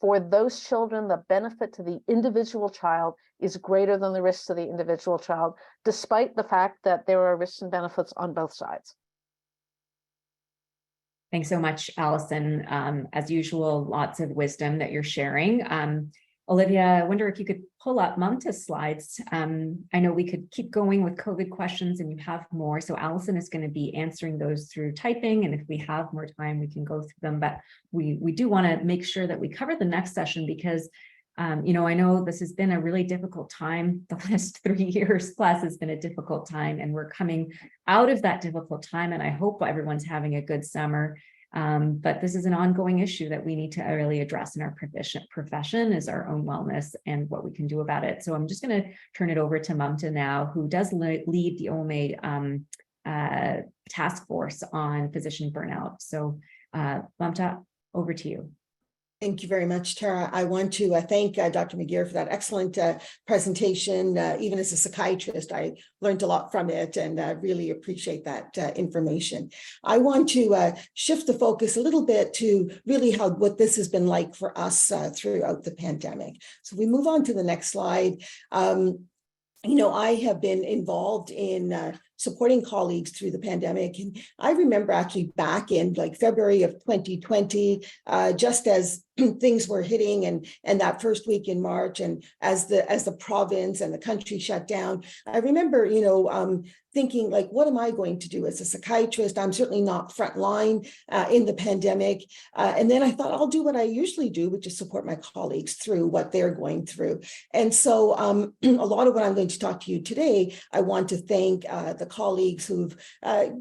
for those children, the benefit to the individual child is greater than the risk to the individual child, despite the fact that there are risks and benefits on both sides. Thanks so much, Allison. As usual, lots of wisdom that you're sharing. Olivia, I wonder if you could pull up Mamta's slides. I know we could keep going with COVID questions and you have more. So Allison is going to be answering those through typing. And if we have more time, we can go through them. But we do want to make sure that we cover the next session because, you know, I know this has been a really difficult time. The last 3 years plus has been a difficult time and we're coming out of that difficult time. And I hope everyone's having a good summer. But this is an ongoing issue that we need to really address in our profession is our own wellness and what we can do about it. So I'm just going to turn it over to Mamta now, who does lead the OMAID task force on physician burnout. So Mamta, over to you. Thank you very much, Tara. I want to thank Dr. McGeer for that excellent presentation. Even as a psychiatrist, I learned a lot from it and really appreciate that information. I want to shift the focus a little bit to really what this has been like for us throughout the pandemic. So we move on to the next slide. You know, I have been involved in supporting colleagues through the pandemic. And I remember actually back in like February of 2020, just as things were hitting and that first week in March and as the province and the country shut down, I remember, you know, thinking like, what am I going to do as a psychiatrist? I'm certainly not frontline in the pandemic. And then I thought I'll do what I usually do, which is support my colleagues through what they're going through. And so a lot of what I'm going to talk to you today, I want to thank the colleagues who've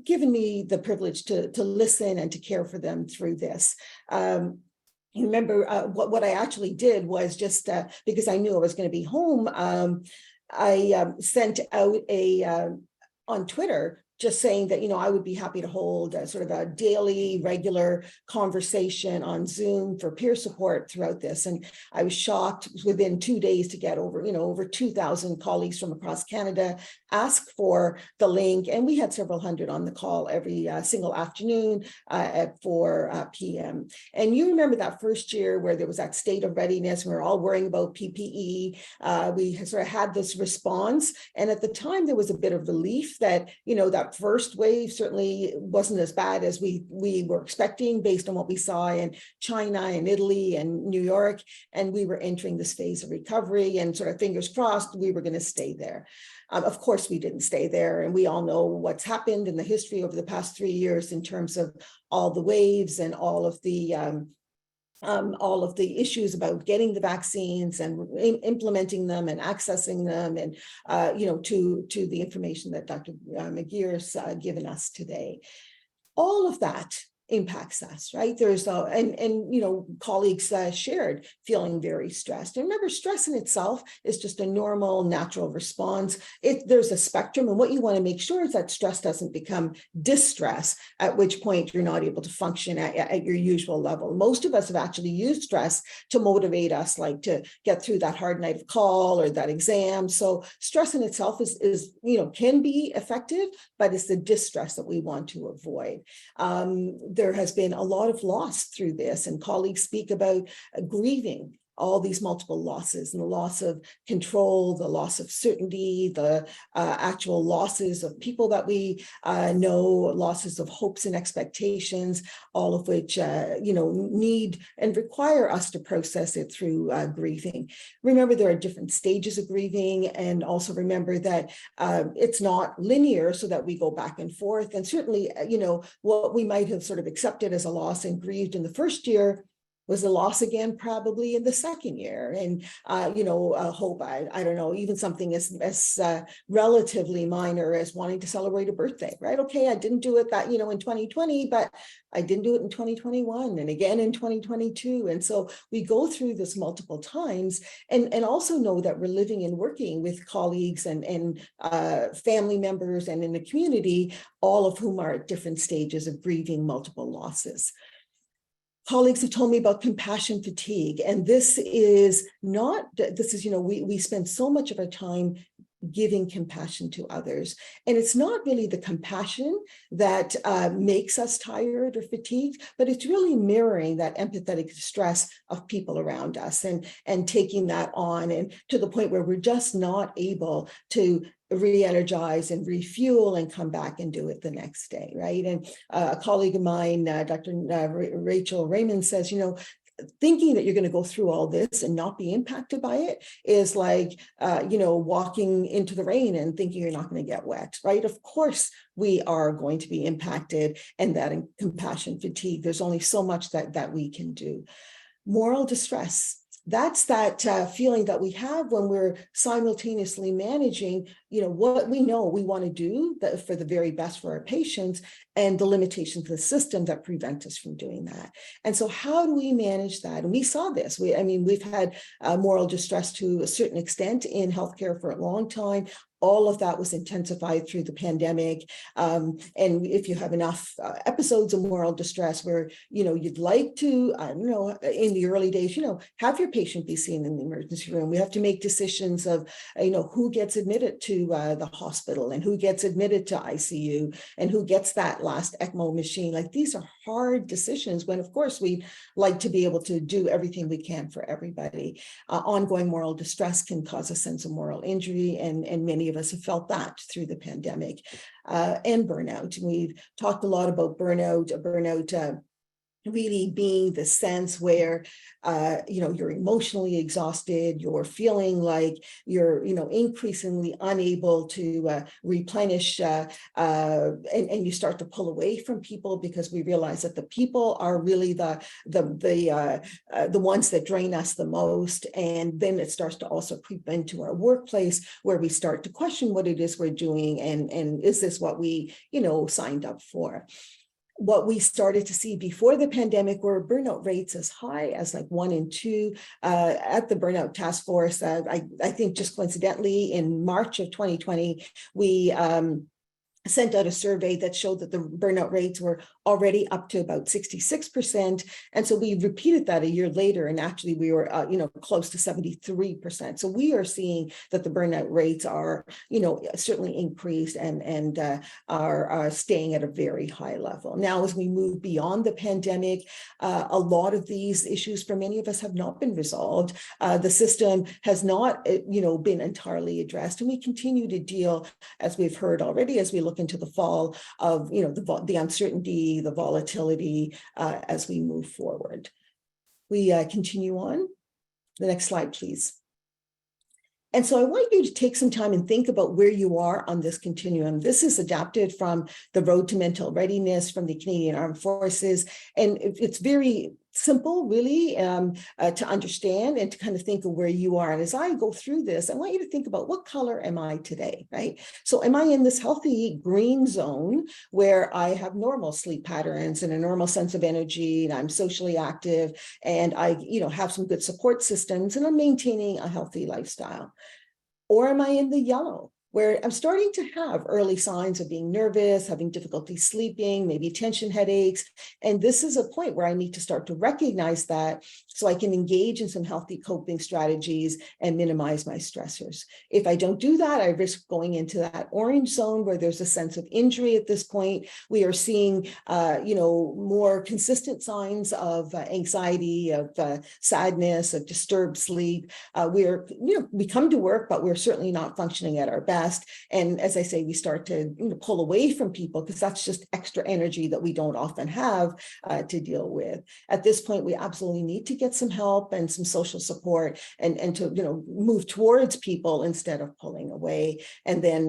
given me the privilege to listen and to care for them through this. You remember what I actually did was just because I knew I was going to be home, I sent out on Twitter, just saying that, you know, I would be happy to hold a sort of a daily, regular conversation on Zoom for peer support throughout this. And I was shocked within 2 days to get over 2,000 colleagues from across Canada ask for the link. And we had several hundred on the call every single afternoon at 4 p.m. And you remember that first year where there was that state of readiness, we were all worrying about PPE. We sort of had this response. And at the time, there was a bit of relief that, you know, that first wave certainly wasn't as bad as we were expecting based on what we saw in China and Italy and New York. And we were entering this phase of recovery and sort of fingers crossed we were going to stay there. Of course, we didn't stay there. And we all know what's happened in the history over the past 3 years in terms of all the waves and all of the issues about getting the vaccines and implementing them and accessing them and, you know, to the information that Dr. McGeer's given us today. All of that impacts us, right? There's and you know, colleagues shared feeling very stressed. And remember, stress in itself is just a normal, natural response. There's a spectrum, and what you want to make sure is that stress doesn't become distress, at which point you're not able to function at your usual level. Most of us have actually used stress to motivate us, like to get through that hard night of call or that exam. So stress in itself is you know, can be effective, but it's the distress that we want to avoid. There has been a lot of loss through this, and colleagues speak about grieving all these multiple losses and the loss of control, the loss of certainty, the actual losses of people that we know, losses of hopes and expectations, all of which, you know, need and require us to process it through grieving. Remember, there are different stages of grieving, and also remember that it's not linear, so that we go back and forth. And certainly, you know, what we might have sort of accepted as a loss and grieved in the first year Was the loss again probably in the second year? And, hope, I don't know, even something as relatively minor as wanting to celebrate a birthday, right? Okay, I didn't do it in 2020, but I didn't do it in 2021 and again in 2022. And so we go through this multiple times and also know that we're living and working with colleagues and family members and in the community, all of whom are at different stages of grieving multiple losses. Colleagues have told me about compassion fatigue, and this is, we spend so much of our time giving compassion to others. And it's not really the compassion that makes us tired or fatigued, but it's really mirroring that empathetic distress of people around us and taking that on, and to the point where we're just not able to re-energize and refuel and come back and do it the next day, right? And a colleague of mine, Dr. Rachel Raymond, says, thinking that you're going to go through all this and not be impacted by it is like, walking into the rain and thinking you're not going to get wet, right? Of course, we are going to be impacted, and that in compassion fatigue, there's only so much that we can do. Moral distress. That's that feeling that we have when we're simultaneously managing, what we know we want to do for the very best for our patients, and the limitations of the system that prevent us from doing that. And so how do we manage that? And we saw this. We've had moral distress to a certain extent in healthcare for a long time. All of that was intensified through the pandemic. And if you have enough episodes of moral distress where, you'd like to, in the early days, have your patient be seen in the emergency room. We have to make decisions of, who gets admitted to the hospital and who gets admitted to ICU and who gets that last ECMO machine. Like, these are hard decisions when, of course, we like to be able to do everything we can for everybody. Ongoing moral distress can cause a sense of moral injury, and many of us have felt that through the pandemic. And burnout. We've talked a lot about burnout. Really being the sense where, you're emotionally exhausted, you're feeling like you're, increasingly unable to replenish, and you start to pull away from people, because we realize that the people are really the ones that drain us the most. And then it starts to also creep into our workplace, where we start to question what it is we're doing, and is this what we, signed up for? What we started to see before the pandemic were burnout rates as high as like 1 in 2 at the Burnout Task Force. I think just coincidentally in March of 2020, we sent out a survey that showed that the burnout rates were already up to about 66%. And so we repeated that a year later, and actually we were, close to 73%. So we are seeing that the burnout rates are, certainly increased and are staying at a very high level. Now, as we move beyond the pandemic, a lot of these issues for many of us have not been resolved. The system has not, been entirely addressed, and we continue to deal, as we've heard already, as we look into the fall of, the uncertainty, the volatility as we move forward. We continue on. The next slide, please. And so I want you to take some time and think about where you are on this continuum. This is adapted from the Road to Mental Readiness from the Canadian Armed Forces. And it's very simple, really, to understand and to kind of think of where you are. And as I go through this, I want you to think about, what color am I today, right? So am I in this healthy green zone where I have normal sleep patterns and a normal sense of energy, and I'm socially active, and I, have some good support systems, and I'm maintaining a healthy lifestyle? Or am I in the yellow, where I'm starting to have early signs of being nervous, having difficulty sleeping, maybe tension headaches? And this is a point where I need to start to recognize that, so I can engage in some healthy coping strategies and minimize my stressors. If I don't do that, I risk going into that orange zone where there's a sense of injury at this point. We are seeing, more consistent signs of anxiety, of sadness, of disturbed sleep. We come to work, but we're certainly not functioning at our best. best. And as I say, we start to pull away from people because that's just extra energy that we don't often have to deal with. At this point, we absolutely need to get some help and some social support and to move towards people instead of pulling away. And then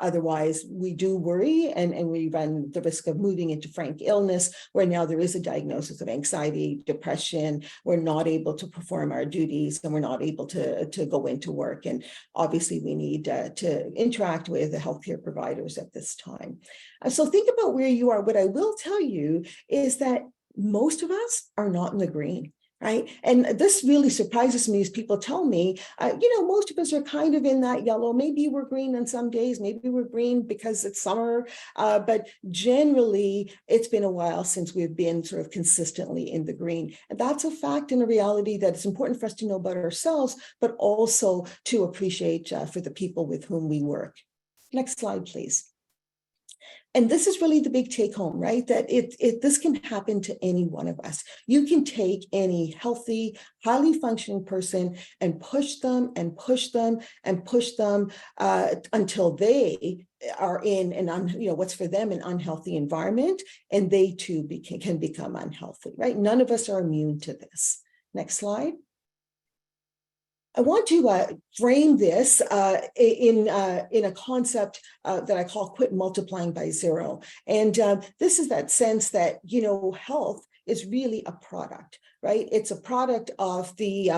otherwise, we do worry and we run the risk of moving into frank illness, where now there is a diagnosis of anxiety, depression. We're not able to perform our duties and we're not able to go into work. And obviously, we need to interact with the healthcare providers at this time. So think about where you are. What I will tell you is that most of us are not in the green. Right. And this really surprises me as people tell me, most of us are kind of in that yellow. Maybe we're green on some days, maybe we're green because it's summer. But generally, it's been a while since we've been sort of consistently in the green. And that's a fact and a reality that it's important for us to know about ourselves, but also to appreciate for the people with whom we work. Next slide, please. And this is really the big take home, right? That this can happen to any one of us. You can take any healthy, highly functioning person and push them and push them and push them until they are in what's for them an unhealthy environment, and they too can become unhealthy, right? None of us are immune to this. Next slide. I want to frame this in a concept that I call quit multiplying by zero. And this is that sense that, health is really a product, right? It's a product of the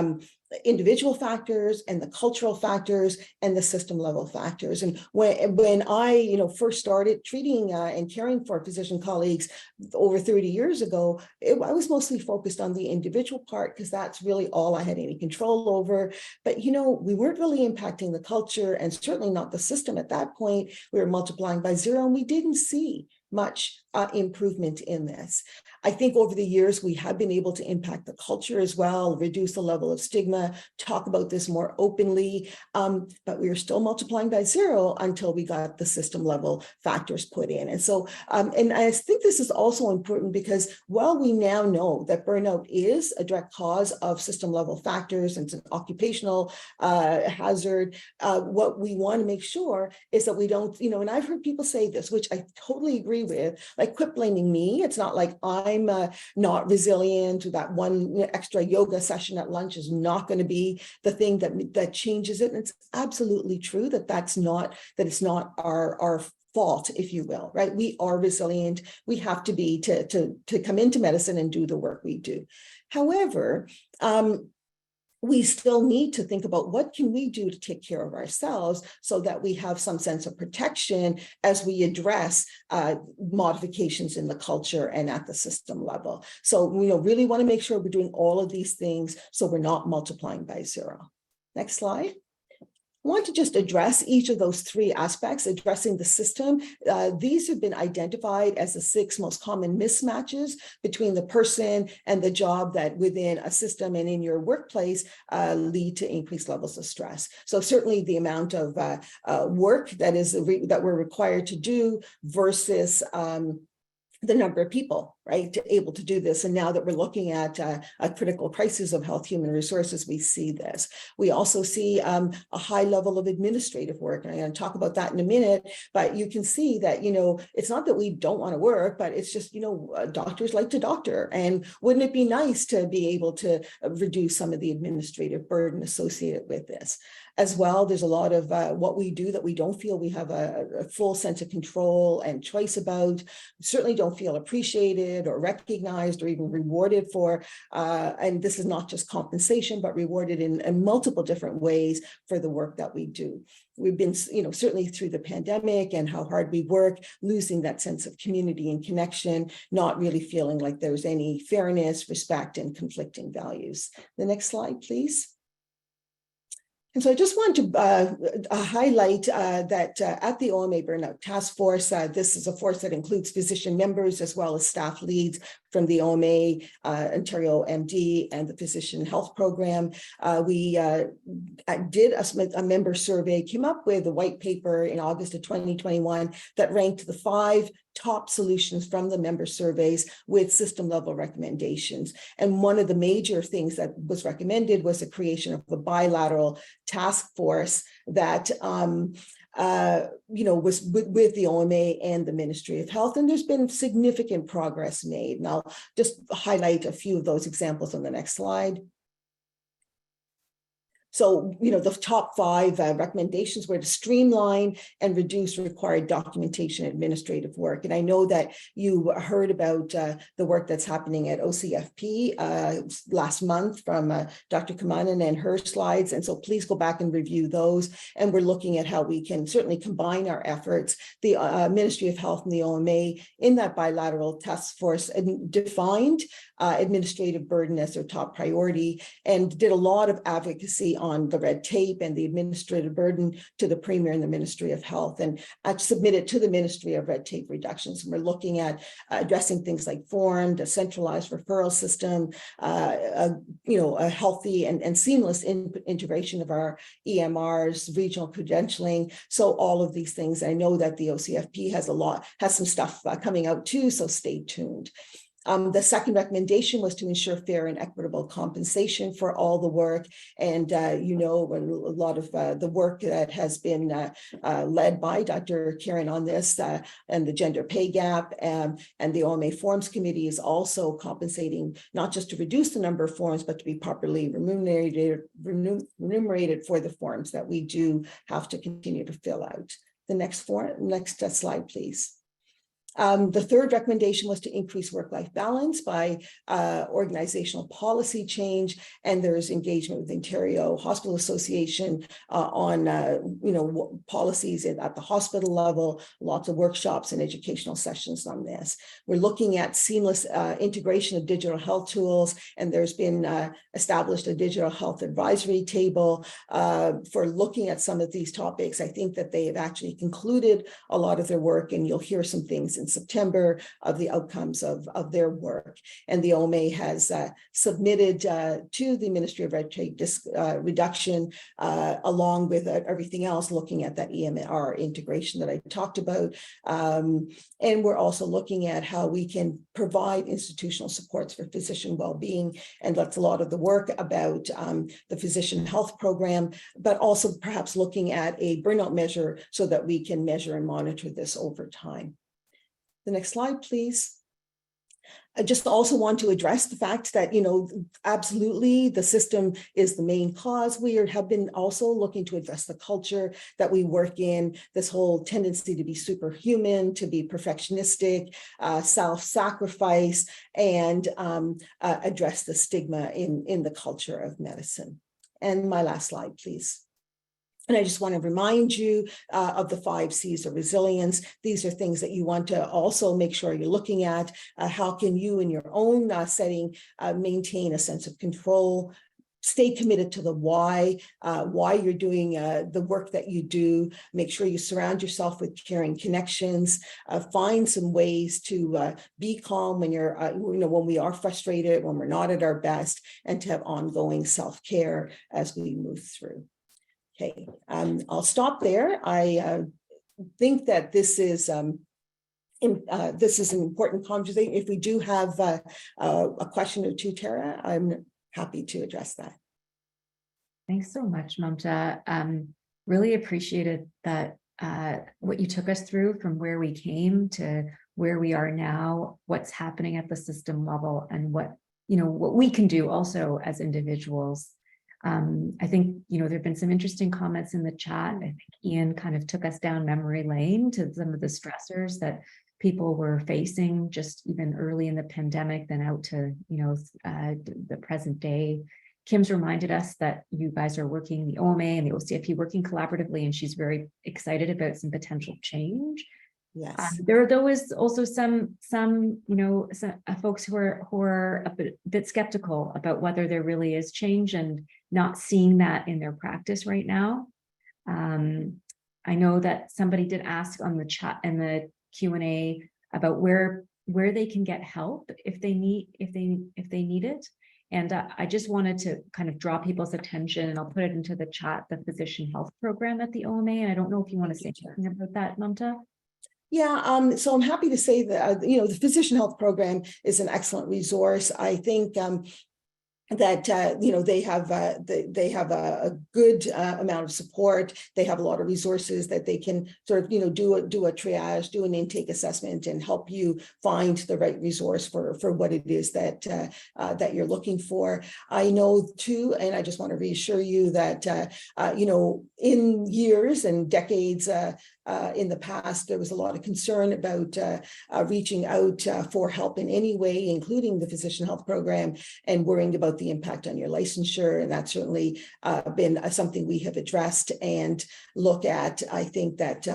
individual factors and the cultural factors and the system level factors. And when I first started treating and caring for physician colleagues over 30 years ago, I was mostly focused on the individual part because that's really all I had any control over. But we weren't really impacting the culture and certainly not the system at that point. We were multiplying by zero and we didn't see much improvement in this. I think over the years, we have been able to impact the culture as well, reduce the level of stigma, talk about this more openly, but we are still multiplying by zero until we got the system level factors put in. And so, and I think this is also important because while we now know that burnout is a direct cause of system level factors and it's an occupational hazard, what we want to make sure is that we don't, and I've heard people say this, which I totally agree with, like quit blaming me. It's not like I'm not resilient, or that one extra yoga session at lunch is not going to be the thing that changes it. And it's absolutely true that it's not our fault, if you will, right? We are resilient. We have to be to come into medicine and do the work we do. However, we still need to think about what can we do to take care of ourselves so that we have some sense of protection as we address modifications in the culture and at the system level. So we really want to make sure we're doing all of these things so we're not multiplying by zero. Next slide. I want to just address each of those three aspects, addressing the system. These have been identified as the 6 most common mismatches between the person and the job that within a system and in your workplace lead to increased levels of stress. So certainly the amount of work that we're required to do versus the number of people, right, to able to do this. And now that we're looking at a critical crisis of health human resources, we see this. We also see a high level of administrative work. And I'm going to talk about that in a minute, but you can see that, it's not that we don't want to work, but it's just, doctors like to doctor. And wouldn't it be nice to be able to reduce some of the administrative burden associated with this? As well, there's a lot of what we do that we don't feel we have a full sense of control and choice about, certainly don't feel appreciated or recognized or even rewarded for. And this is not just compensation, but rewarded in multiple different ways for the work that we do. We've been, certainly through the pandemic and how hard we work, losing that sense of community and connection, not really feeling like there's any fairness, respect, and conflicting values. The next slide, please. And so I just want to highlight that at the OMA Burnout Task Force, this is a force that includes physician members as well as staff leads from the OMA, Ontario MD, and the Physician Health Program. We did a member survey, came up with a white paper in August of 2021 that ranked the 5 top solutions from the member surveys with system level recommendations. And one of the major things that was recommended was the creation of a bilateral task force that was with the OMA and the Ministry of Health, and there's been significant progress made. And I'll just highlight a few of those examples on the next slide. So, the top 5 recommendations were to streamline and reduce required documentation administrative work. And I know that you heard about the work that's happening at OCFP last month from Dr. Kamanen and her slides. And so please go back and review those. And we're looking at how we can certainly combine our efforts. The Ministry of Health and the OMA in that bilateral task force defined administrative burden as their top priority and did a lot of advocacy on the red tape and the administrative burden to the Premier and the Ministry of Health, and submitted to the Ministry of Red Tape Reductions. And we're looking at addressing things like formed, a centralized referral system, a healthy and seamless integration of our EMRs, regional credentialing. So all of these things, I know that the OCFP has some stuff coming out too, so stay tuned. The second recommendation was to ensure fair and equitable compensation for all the work. And, a lot of the work that has been led by Dr. Karen on this and the gender pay gap and the OMA Forms Committee is also compensating, not just to reduce the number of forms, but to be properly remunerated for the forms that we do have to continue to fill out. The next slide, please. The third recommendation was to increase work-life balance by organizational policy change, and there's engagement with the Ontario Hospital Association on policies at the hospital level, lots of workshops and educational sessions on this. We're looking at seamless integration of digital health tools, and there's been established a digital health advisory table for looking at some of these topics. I think that they have actually concluded a lot of their work, and you'll hear some things in September of the outcomes of their work. And the OMA has submitted to the Ministry of Red Tape reduction along with everything else, looking at that EMR integration that I talked about. And we're also looking at how we can provide institutional supports for physician well-being, and that's a lot of the work about the physician health program, but also perhaps looking at a burnout measure so that we can measure and monitor this over time. The next slide, please. I just also want to address the fact that, absolutely the system is the main cause. We have been also looking to address the culture that we work in, this whole tendency to be superhuman, to be perfectionistic, self-sacrifice, and address the stigma in the culture of medicine. And my last slide, please. And I just want to remind you of the 5 C's of resilience. These are things that you want to also make sure you're looking at. How can you in your own setting maintain a sense of control, stay committed to the why you're doing the work that you do, make sure you surround yourself with caring connections, find some ways to be calm when you're, when we are frustrated, when we're not at our best, and to have ongoing self-care as we move through. Okay, I'll stop there. I think that this is an important conversation. If we do have a question or two, Tara, I'm happy to address that. Thanks so much, Mamta. Really appreciated that what you took us through from where we came to where we are now, what's happening at the system level, and what we can do also as individuals. I think, there have been some interesting comments in the chat. I think Ian kind of took us down memory lane to some of the stressors that people were facing just even early in the pandemic, then out to, the present day. Kim's reminded us that you guys are working, the OMA and the OCFP working collaboratively, and she's very excited about some potential change. Yes. There are always also some folks who are a bit skeptical about whether there really is change and not seeing that in their practice right now. I know that somebody did ask on the chat and the Q&A about where they can get help if they need it. And I just wanted to kind of draw people's attention, and I'll put it into the chat, the physician health program at the OMA. And I don't know if you want to say something about that, Mamta. Yeah, so I'm happy to say that, the physician health program is an excellent resource. I think that they have a good amount of support. They have a lot of resources that they can sort of do a triage, do an intake assessment, and help you find the right resource for what it is that that you're looking for. I know too, and I just want to reassure you that in years and decades in the past, there was a lot of concern about reaching out for help in any way, including the physician health program, and worrying about the impact on your licensure. And that's certainly been something we have addressed and look at. I think that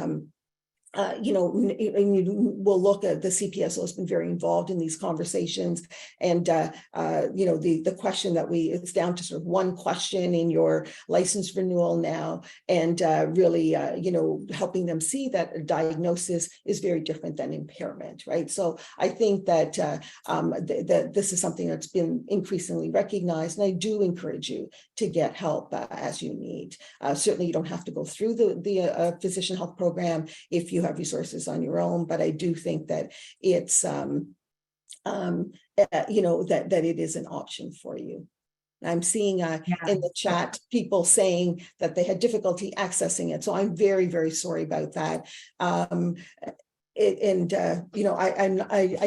we'll look at the CPSO has been very involved in these conversations, and the question that it's down to sort of one question in your license renewal now, and really helping them see that a diagnosis is very different than impairment, right? So I think that that this is something that's been increasingly recognized, and I do encourage you to get help as you need. Certainly, you don't have to go through the physician health program if you have resources on your own, but I do think that it's that it is an option for you. I'm seeing in the chat people saying that they had difficulty accessing it, so I'm very, very sorry about that. I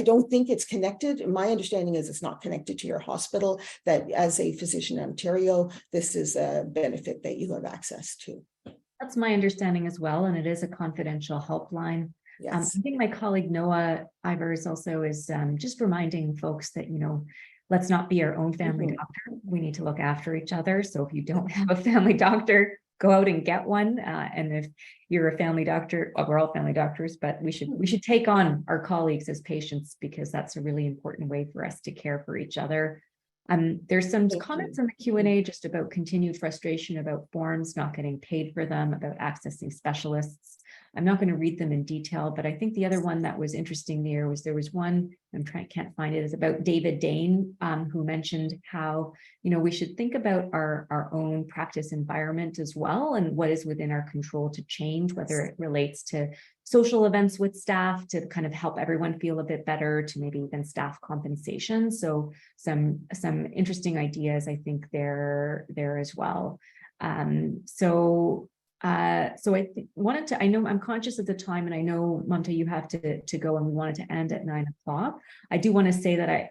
don't think it's connected. My understanding is it's not connected to your hospital, that as a physician in Ontario, this is a benefit that you have access to. That's my understanding as well, and it is a confidential helpline. Yes. I think my colleague Noah Ivers also is just reminding folks that, let's not be our own family doctor. We need to look after each other. So if you don't have a family doctor, go out and get one. And if you're a family doctor, we're all family doctors, but we should take on our colleagues as patients, because that's a really important way for us to care for each other. There's some comments in the Q&A just about continued frustration about forms, not getting paid for them, about accessing specialists. I'm not going to read them in detail, but I think the other one that was interesting there was one, can't find it, is about David Dane, who mentioned how, we should think about our own practice environment as well, and what is within our control to change, whether it relates to social events with staff to kind of help everyone feel a bit better, to maybe even staff compensation. So some interesting ideas, I think, there as well. So I wanted to, I know I'm conscious of the time, and I know, Mamta, you have to go, and we wanted to end at 9 o'clock. I do want to say that I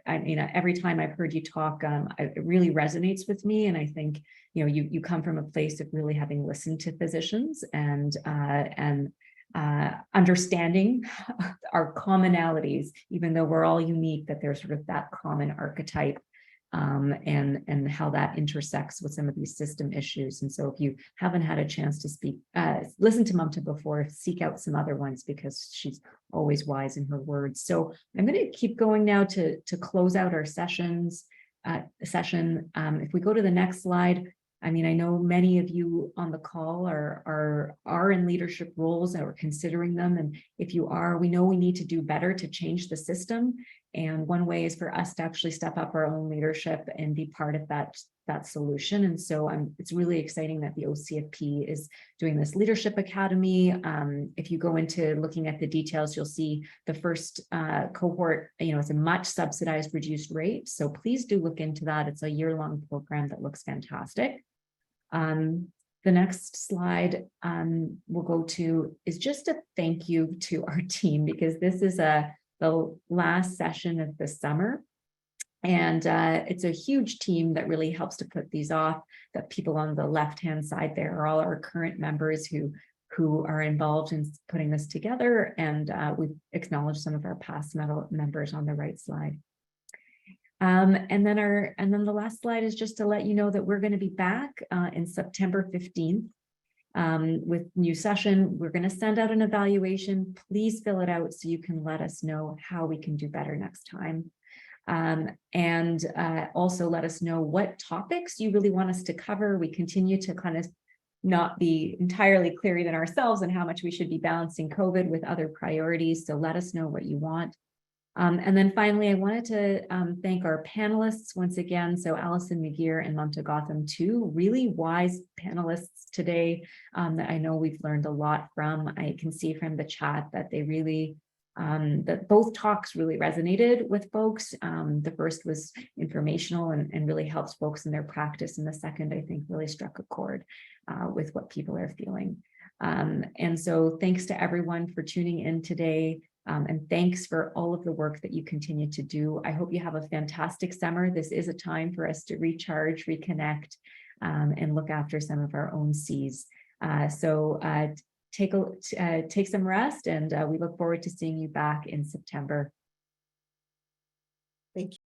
every time I've heard you talk, it really resonates with me. And I think, you come from a place of really having listened to physicians and understanding our commonalities, even though we're all unique, that there's sort of that common archetype. And how that intersects with some of these system issues. And so if you haven't had a chance to listen to Mamta before, seek out some other ones, because she's always wise in her words. So I'm going to keep going now to close out our session. If we go to the next slide, I know many of you on the call are in leadership roles, or considering them. And if you are, we know we need to do better to change the system. And one way is for us to actually step up our own leadership and be part of that solution. And so it's really exciting that the OCFP is doing this leadership academy. If you go into looking at the details, you'll see the first cohort, it's a much subsidized, reduced rate. So please do look into that. It's a year-long program that looks fantastic. The next slide we'll go to is just a thank you to our team, because this is the last session of the summer. And it's a huge team that really helps to put these off. The people on the left-hand side there are all our current members who are involved in putting this together. And we've acknowledged some of our past members on the right slide. And then the last slide is just to let you know that we're going to be back in September 15th with new session. We're going to send out an evaluation. Please fill it out so you can let us know how we can do better next time. And also let us know what topics you really want us to cover. We continue to kind of not be entirely clear even ourselves on how much we should be balancing COVID with other priorities. So let us know what you want. And then finally, I wanted to thank our panelists once again. So Alison McGeer and Mamta Gotham, two really wise panelists today that I know we've learned a lot from. I can see from the chat that they really that both talks really resonated with folks. The first was informational and really helps folks in their practice. And the second, I think, really struck a chord with what people are feeling. And so thanks to everyone for tuning in today. And thanks for all of the work that you continue to do. I hope you have a fantastic summer. This is a time for us to recharge, reconnect, and look after some of our own Cs. Take some rest, and we look forward to seeing you back in September. Thank you.